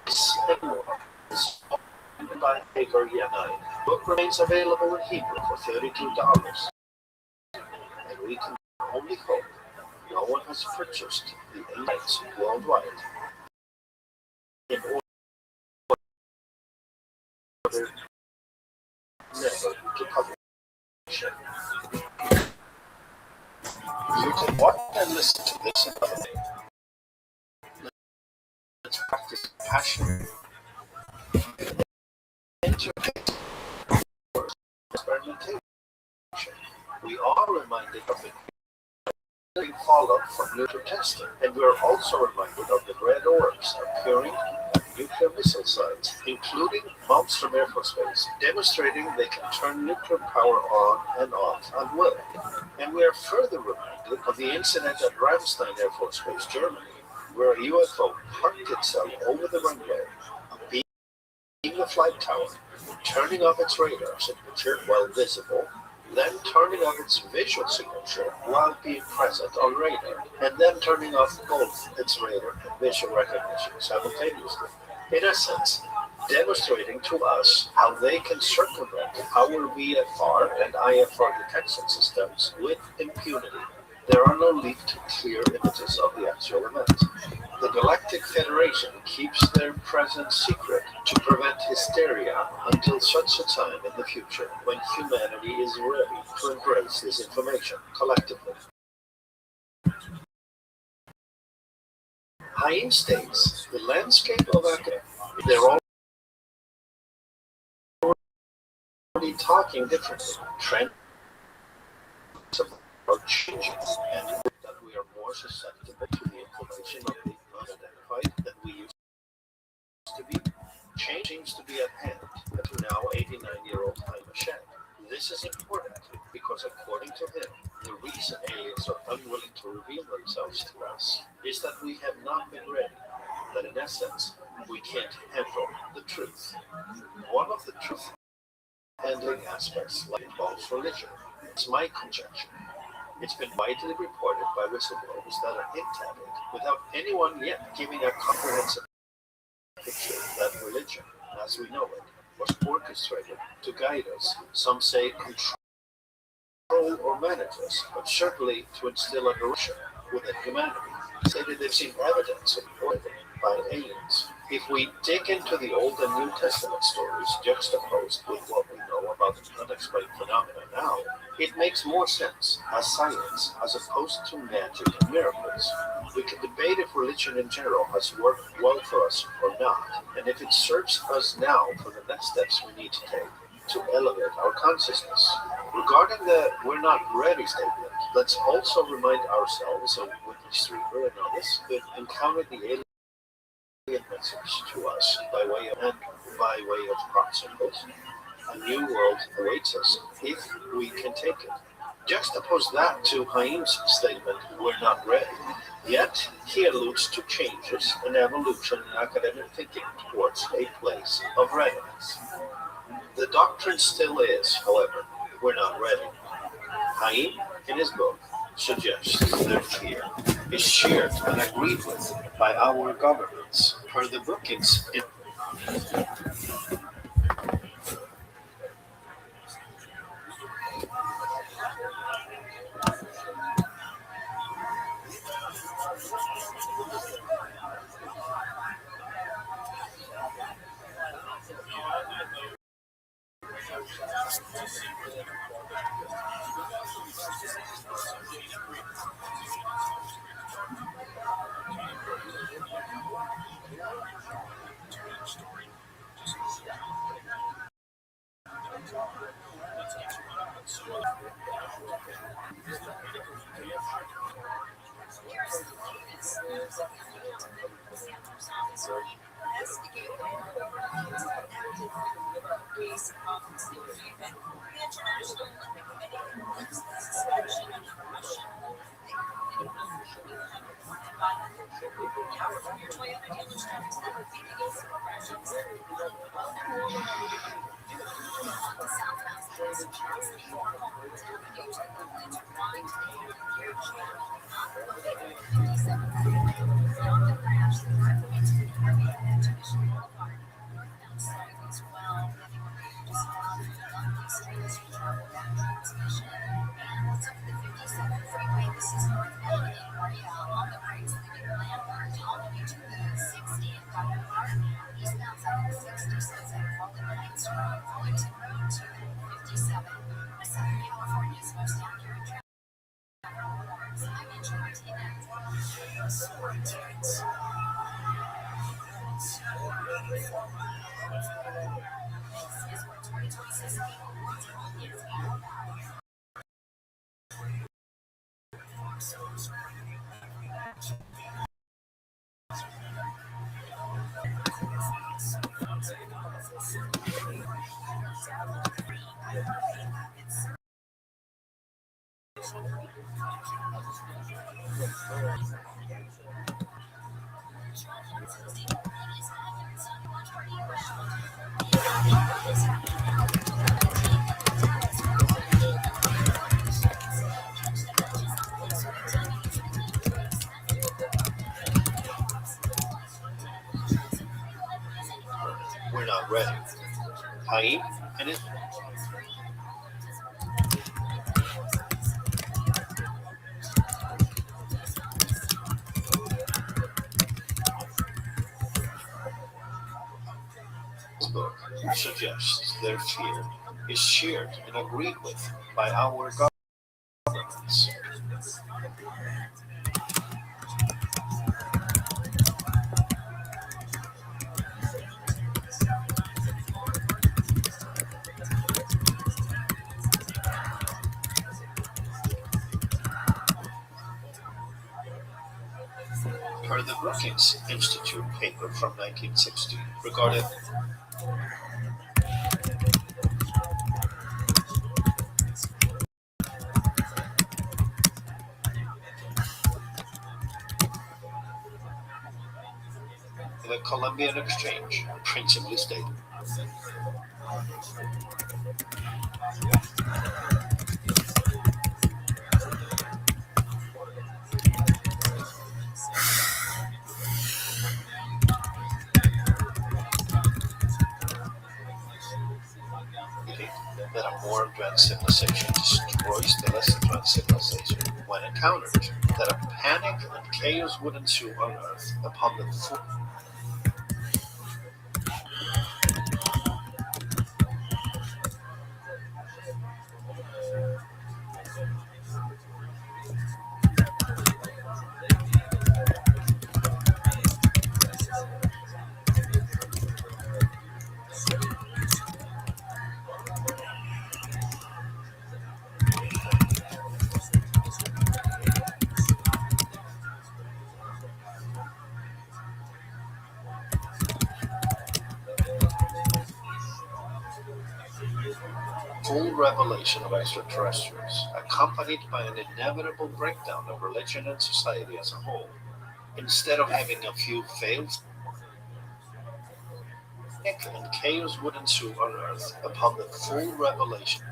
This and more is written by Hagar Yanai. The book remains available in Hebrew for $32, and we can only hope no one has purchased the rights worldwide in order never to publish it. You can watch and listen to this another day. Let's practice passion. Experimentation. We are reminded of the fallout from nuclear testing, and we are also reminded of the red orbs appearing at nuclear missile sites, including Malmstrom Air Force Base, demonstrating they can turn nuclear power on and off at will. And we are further reminded of the incident at Ramstein Air Force Base, Germany, where a UFO parked itself over the runway, being the flight tower, turning off its radar signature while visible, then turning off its visual signature while being present on radar, and then turning off both its radar and visual recognition simultaneously. In essence, demonstrating to us how they can circumvent our VFR and IFR detection systems with impunity. There are no leaked clear images of the actual event. The Galactic Federation keeps their presence secret to prevent hysteria until such a time in the future when humanity is ready to embrace this information collectively. Haim states the landscape of academia, they're already talking differently. Trends are changing, and that we are more susceptible to the information of the unidentified than we used to be. Change seems to be at hand to now 89-year-old Naim Mashed. This is important because, according to him, the reason aliens are unwilling to reveal themselves to us is that we have not been ready, that in essence, we can't handle the truth. One of the truth handling aspects involves religion. It's my conjecture. It's been widely reported by whistleblowers that are hint at it without anyone yet giving a comprehensive picture that religion, as we know it, was orchestrated to guide us. Some say control or manage us, but certainly to instill a direction within humanity. Say that they've seen evidence of it by aliens. If we dig into the Old and New Testament stories juxtaposed with what we know about the unexplained phenomena now, it makes more sense as science as opposed to magic and miracles. We can debate if religion in general has worked well for us or not, and if it serves us now for the next steps we need to take to elevate our consciousness. Regarding the "we're not ready" statement, let's also remind ourselves of what Streeter and others could encounter the alien message to us by way of proximals. A new world awaits us if we can take it. Juxtapose that to Haim's statement, "we're not ready." Yet, he alludes to changes and evolution in academic thinking towards a place of readiness. The doctrine still is, however, we're not ready. Haim, in his book, suggests their fear is shared and agreed with by our governments. Per the bookings, we're not ready. Haim and his book suggests their fear is shared and agreed with by our governments. Per the Brookings Institute paper from 1960 regarding the Columbian Exchange, principally stated. That a more advanced civilization destroys the less advanced civilization when encountered, that a panic and chaos would ensue on Earth upon the full revelation of extraterrestrials, accompanied by an inevitable breakdown of religion and society as a whole. Instead of having a few failed, and chaos would ensue on Earth upon the full revelation,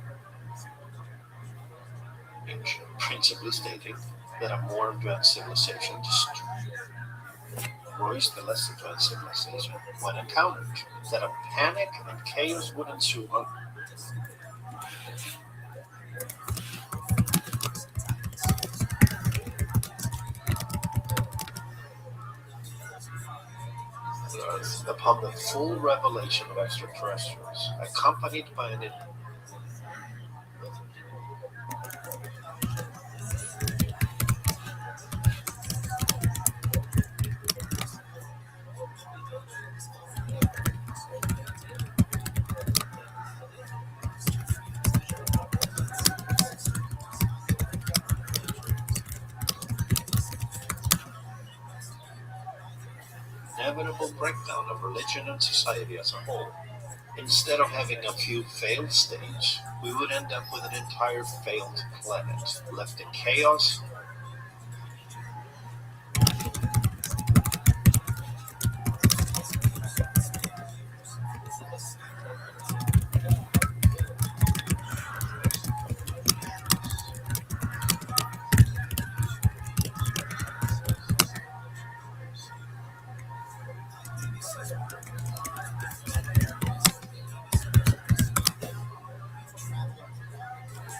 principally stating that a more advanced civilization worries the less advanced civilization when encountered, that a panic and chaos would ensue. Upon the full revelation of extraterrestrials, accompanied by an inevitable breakdown of religion and society as a whole. Instead of having a few failed states, we would end up with an entire failed planet, left in chaos.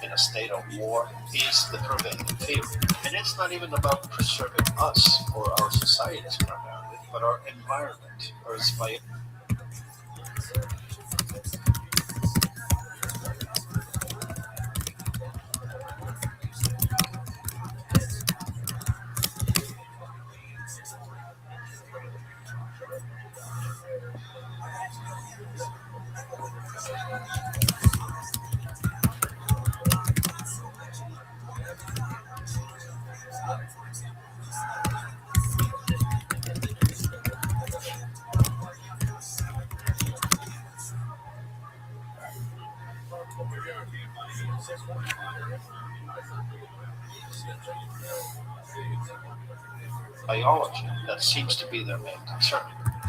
In a state of war is the prevailing theory. And it's not even about preserving us or our societies primarily, but our environment, or its biology that seems to be their main concern.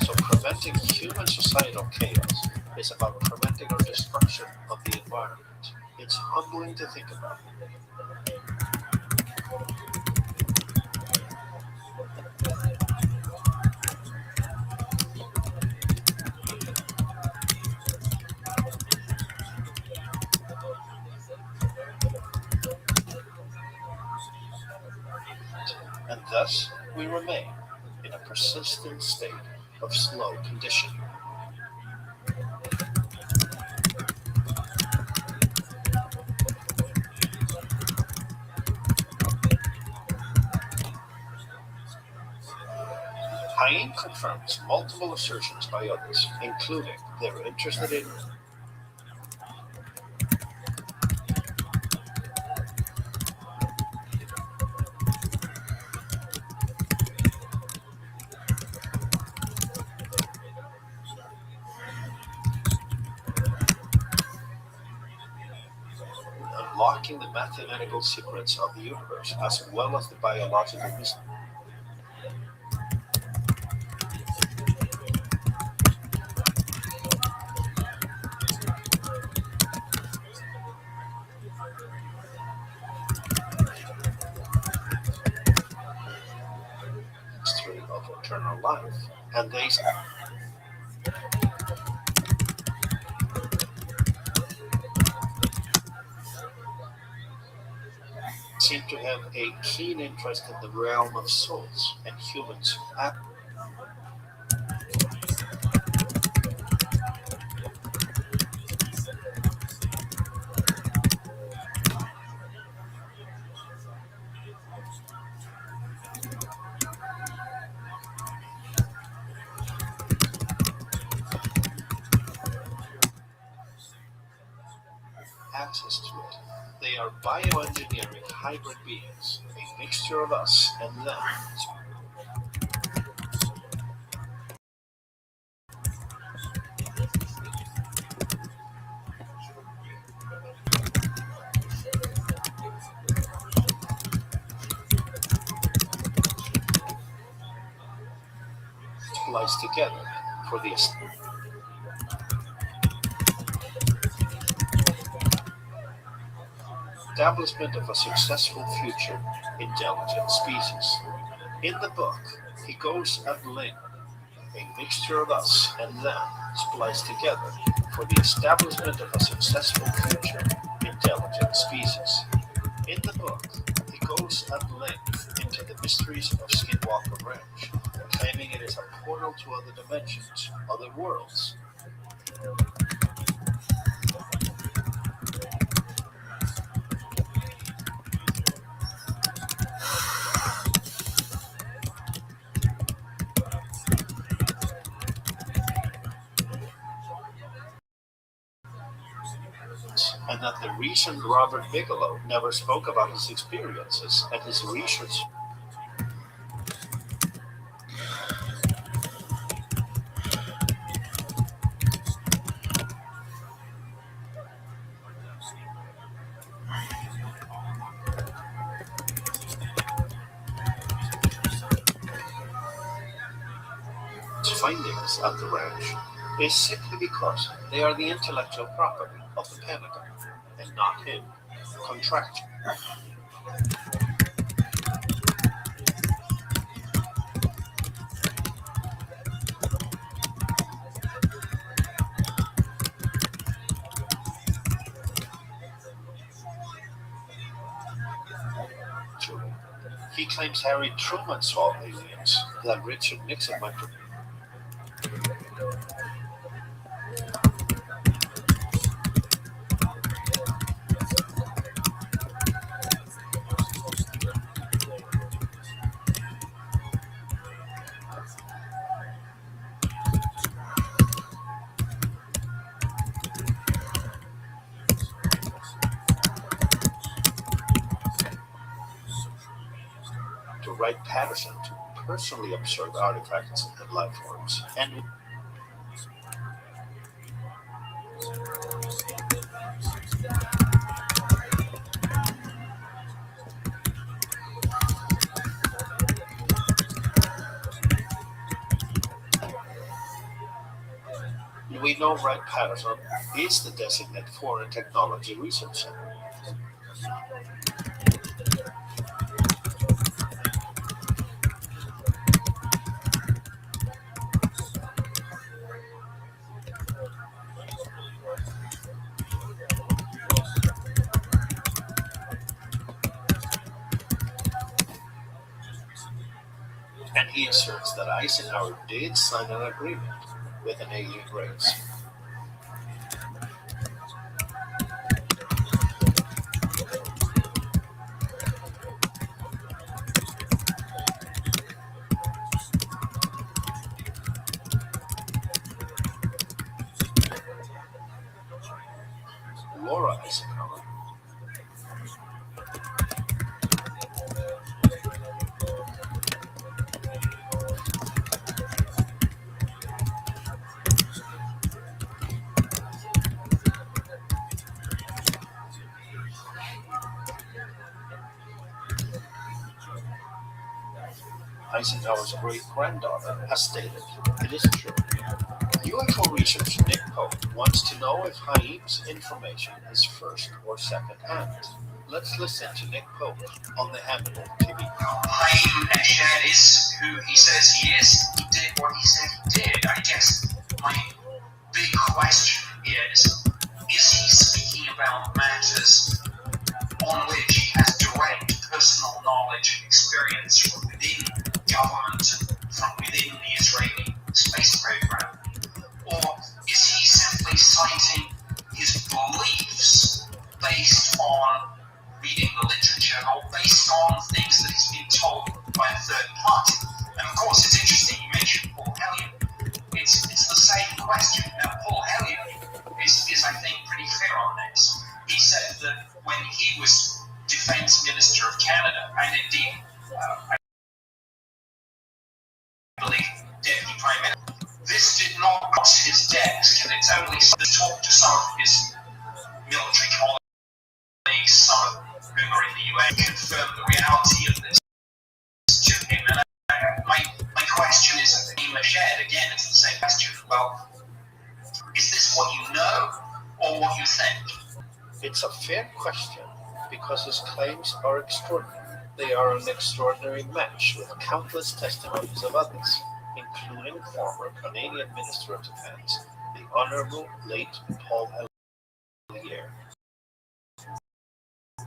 So preventing human societal chaos is about preventing our destruction of the environment. It's humbling to think about. And thus, we remain in a persistent state of slow conditioning. Hayek confirms multiple assertions by others, including they're interested in unlocking the mathematical secrets of the universe as well as the biological mystery. Of eternal life, and they seem to have a keen interest in the realm of souls and humans. Access to it. They are bioengineering hybrid beings, a mixture of us and them. Lies together for the establishment of a successful future intelligent species. In the book, He goes at length, a mixture of us and them spliced together for the establishment of a successful future intelligent species. In the book, he goes at length into the mysteries of Skinwalker Ranch, claiming it is a portal to other dimensions, other worlds. And that the reason Robert Bigelow never spoke about his experiences and his research findings at the ranch is simply because they are the intellectual property of the Pentagon and not him, contractual. He claims Harry Truman saw aliens, that Richard Nixon went to. Wright Patterson to personally observe artifacts and life forms, and we know Wright Patterson is the designated Foreign Technology Research Center. And he asserts that Eisenhower did sign an agreement with an alien race. Laura Eisenhower. Eisenhower's great-granddaughter has stated, it is true. UFO researcher Nick Pope wants to know if Haim's information is first or second hand. Let's listen to Nick Pope on the Hannibal TV. Haim Eshed is who he says he is. He did what he said he did. I guess my big question is he speaking about matters on which he has direct personal knowledge and experience from within government, from within the Israeli space program? Or is he simply citing his beliefs based on reading the literature or based on things that he's been told by a third party? And of course, it's interesting you mentioned Paul Hellyer. It's the same question. Now, Paul Hellyer is I think, pretty clear on this. He said that when he was Defense Minister of Canada, and indeed, I believe, Deputy Prime Minister, this did not cross his desk, and it's only talked to some of his military colleagues, some of whom are in the UN, confirm the reality of this to him. And my question is, Eshed, again, it's the same question. Well, is this what you know, or what you think? It's a fair question because his claims are extraordinary. They are an extraordinary match with countless testimonies of others, including former Canadian Minister of Defence, the Honourable late Paul Hellyer,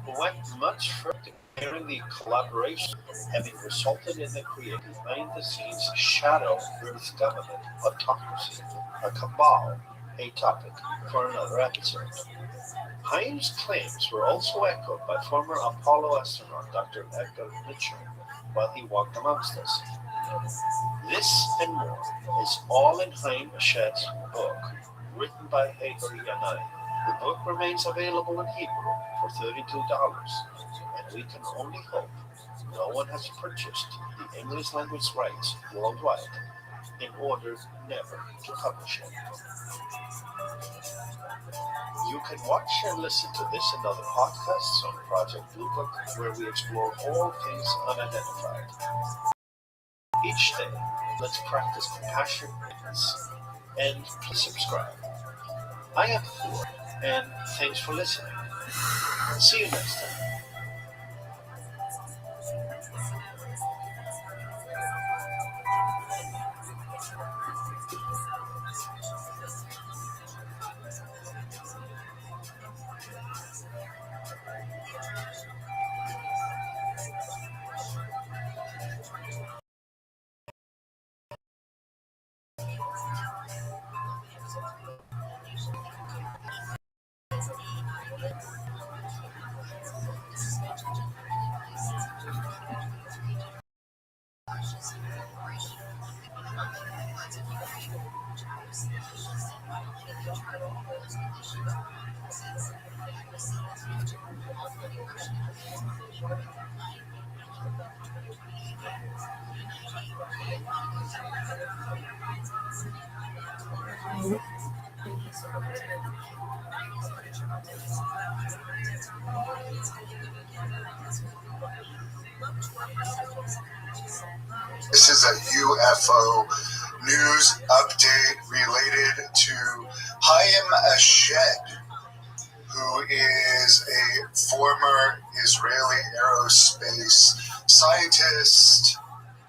who went much further, declaring the collaboration having resulted in the creation behind-the-scenes shadow Earth government autocracy, a cabal, a topic for another episode. Haim's claims were also echoed by former Apollo astronaut Dr. Edgar Mitchell while he walked amongst us. This and more is all in Haim Eshed's book, written by Hagar Yanai. The book remains available in Hebrew for $32, and we can only hope no one has purchased the English language rights worldwide in order never to publish it. You can watch and listen to this and other podcasts on Project Blue Book, where we explore all things unidentified. Each day, let's practice compassion and please subscribe. I am Thor, and thanks for listening. See you next time. This is a UFO news update related to Haim Eshed, who is a former Israeli aerospace scientist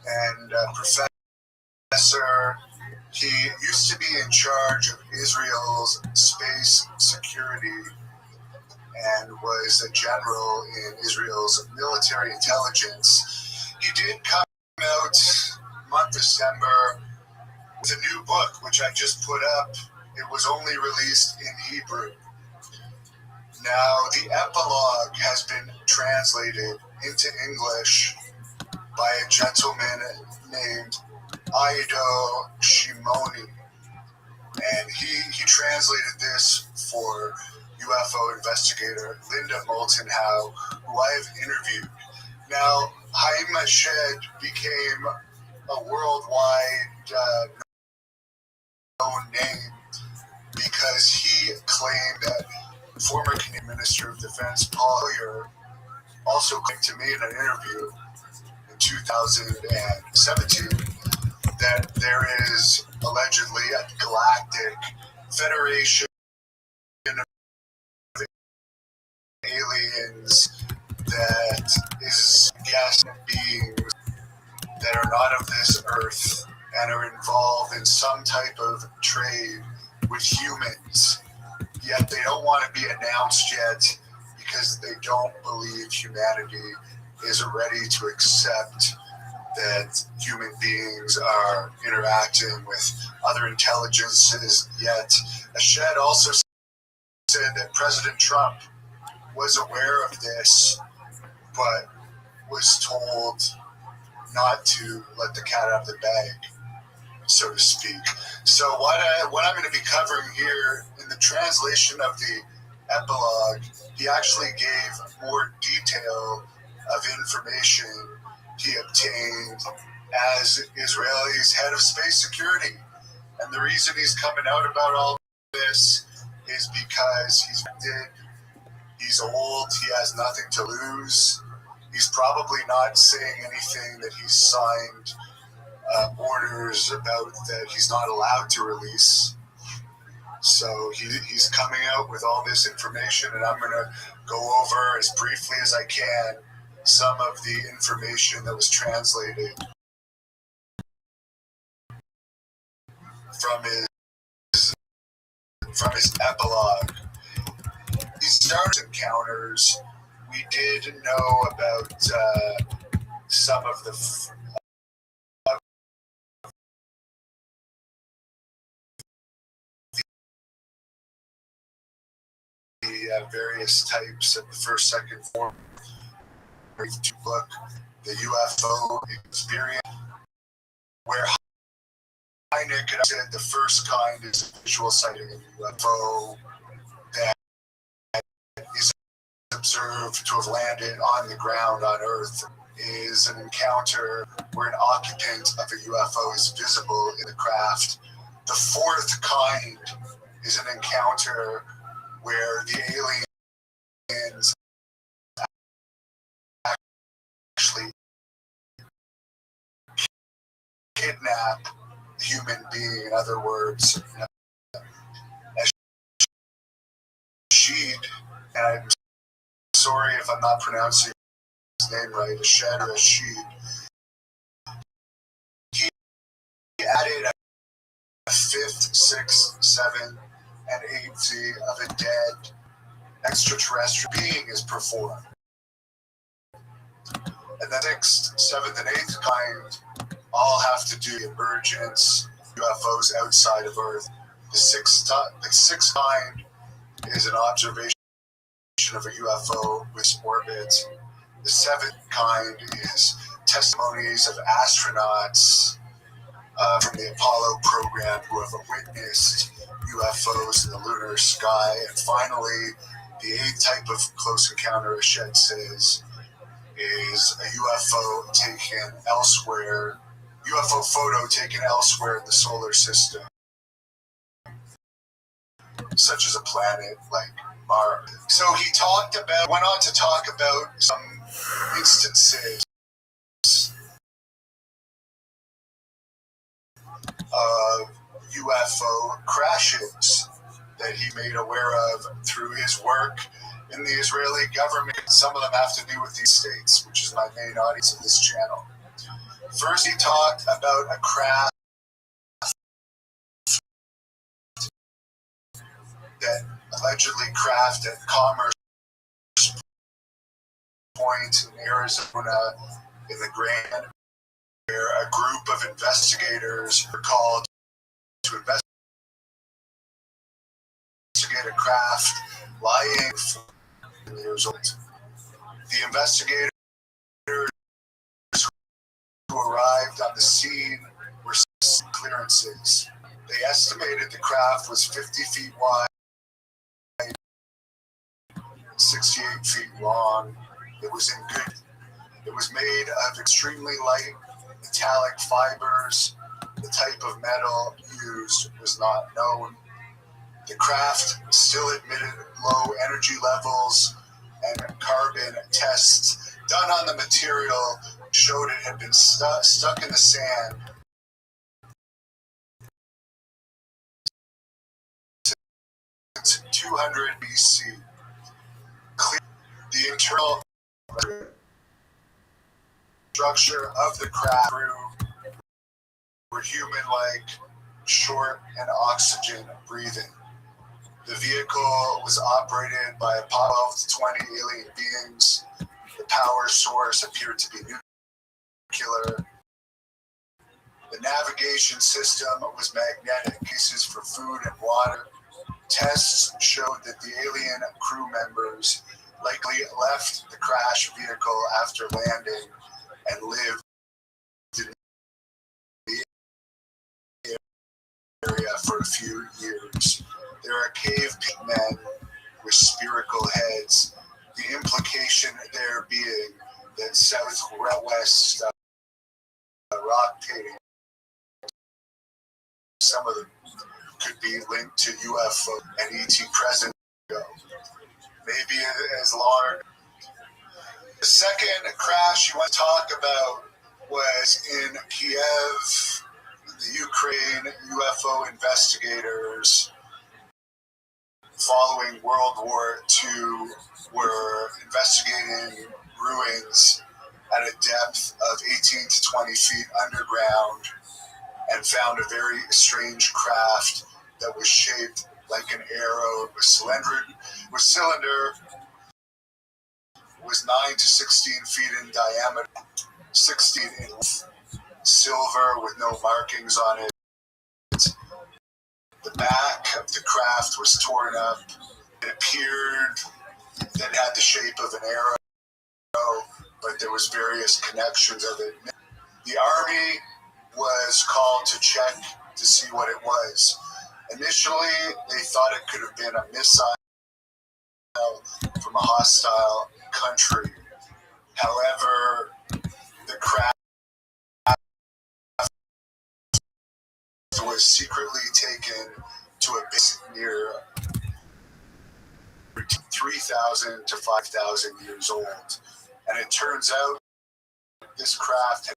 and professor. He used to be in charge of Israel's space security and was a general in Israel's military intelligence. He did come out month December with a new book, which I just put up. It was only released in Hebrew. Now, the epilogue has been translated into English by a gentleman named Ido Shimoni, and he translated this for UFO investigator Linda Moulton-Howe, who I have interviewed. Now, Haim Eshed became a worldwide known name because he claimed that former Canadian Minister of Defense Paul Hellyer also claimed to me in an interview in 2017 that there is allegedly a galactic federation of aliens that is gas beings that are not of this earth and are involved in some type of trade with humans, yet they don't want to be announced yet because they don't believe humanity is ready to accept that human beings are interacting with other intelligences yet. Eshed also said that President Trump was aware of this, but was told not to let the cat out of the bag, so to speak. So what I'm going to be covering here in the translation of the epilogue, he actually gave more detail of information he obtained as Israel's head of space security. And the reason he's coming out about all this is because he's old, he has nothing to lose. He's probably not saying anything that he's signed orders about that he's not allowed to release. So he's coming out with all this information, and I'm going to go over as briefly as I can some of the information that was translated from his epilogue. These started encounters. We did know about some of the various types of the first, second form. To look the UFO experience, where Hynek said the first kind is a visual sighting of a UFO that is observed to have landed on the ground on Earth, is an encounter where an occupant of a UFO is visible in the craft. The fourth kind is an encounter where the aliens actually kidnap the human being. In other words, Sheed, and I'm sorry if I'm not pronouncing his name right, Ashed or Sheed. He added a fifth, sixth, seventh, and eighth of a dead extraterrestrial being is performed. And the sixth, seventh, and eighth kind all have to do emergence UFOs outside of Earth. The sixth kind is an observation of a UFO with orbit. The seventh kind is testimonies of astronauts from the Apollo program who have witnessed UFOs in the lunar sky. And finally, the eighth type of close encounter, as Shed says, is a UFO taken elsewhere, UFO photo taken elsewhere in the solar system, such as a planet like Mars. So he went on to talk about some instances of UFO crashes that he made aware of through his work in the Israeli government. Some of them have to do with these states, which is my main audience of this channel. First, he talked about a craft that allegedly crashed at Commerce Point in Arizona in the Grand, where a group of investigators were called to investigate a craft lying in the result. The investigators who arrived on the scene were clearances. They estimated the craft was 50 feet wide, 68 feet long. It was made of extremely light metallic fibers. The type of metal used was not known. The craft still admitted low energy levels, and carbon tests done on the material showed it had been stuck in the sand since 200 BC. The internal structure of the craft were human-like, short, and oxygen breathing. The vehicle was operated by Apollo 20 alien beings. The power source appeared to be nuclear. The navigation system was magnetic, pieces for food and water. Tests showed that the alien crew members likely left the crash vehicle after landing and lived in the area for a few years. There are cave men with spherical heads. The implication there being that southwest rock painting, some of them could be linked to UFO and ET present. Maybe as large. The second crash you want to talk about was in Kiev. The Ukraine UFO investigators following World War II were investigating ruins at a depth of 18 to 20 feet underground and found a very strange craft that was shaped like an arrow. It was cylinder, was 9 to 16 feet in diameter, 16 in length, silver with no markings on it. The back of the craft was torn up. It appeared that it had the shape of an arrow, but there was various connections of it. The army was called to check to see what it was. Initially, they thought it could have been a missile from a hostile country. However, the craft was secretly taken to a base near 3,000 to 5,000 years old. And it turns out this craft had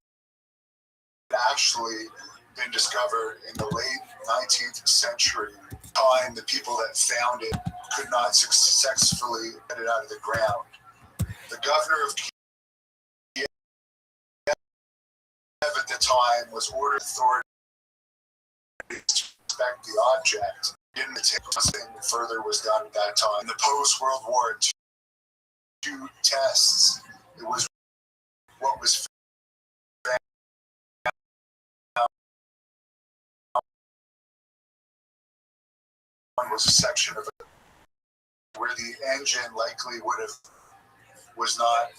actually been discovered in the late 19th century. Time the people that found it could not successfully get it out of the ground. The governor of Kiev at the time was ordered authority to inspect the object. Didn't take nothing further was done at that time. In the post-World War II tests, it was what was found was a section of it where the engine likely was not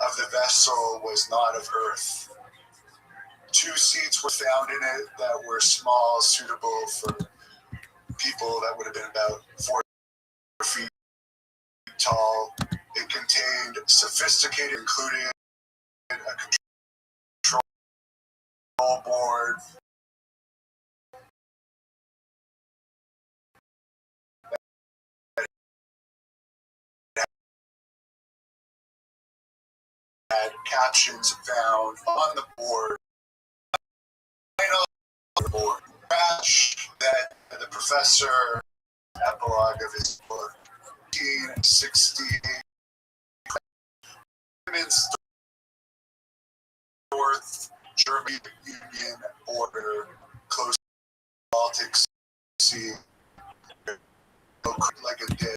of the vessel, was not of Earth. 2 seats were found in it that were small, suitable for people that would have been about 4 feet tall. It contained sophisticated, including a control board, had captions found on the board. Crash that the professor, epilogue of his book, 1960, North German Union border, close to the Baltic Sea, like a dead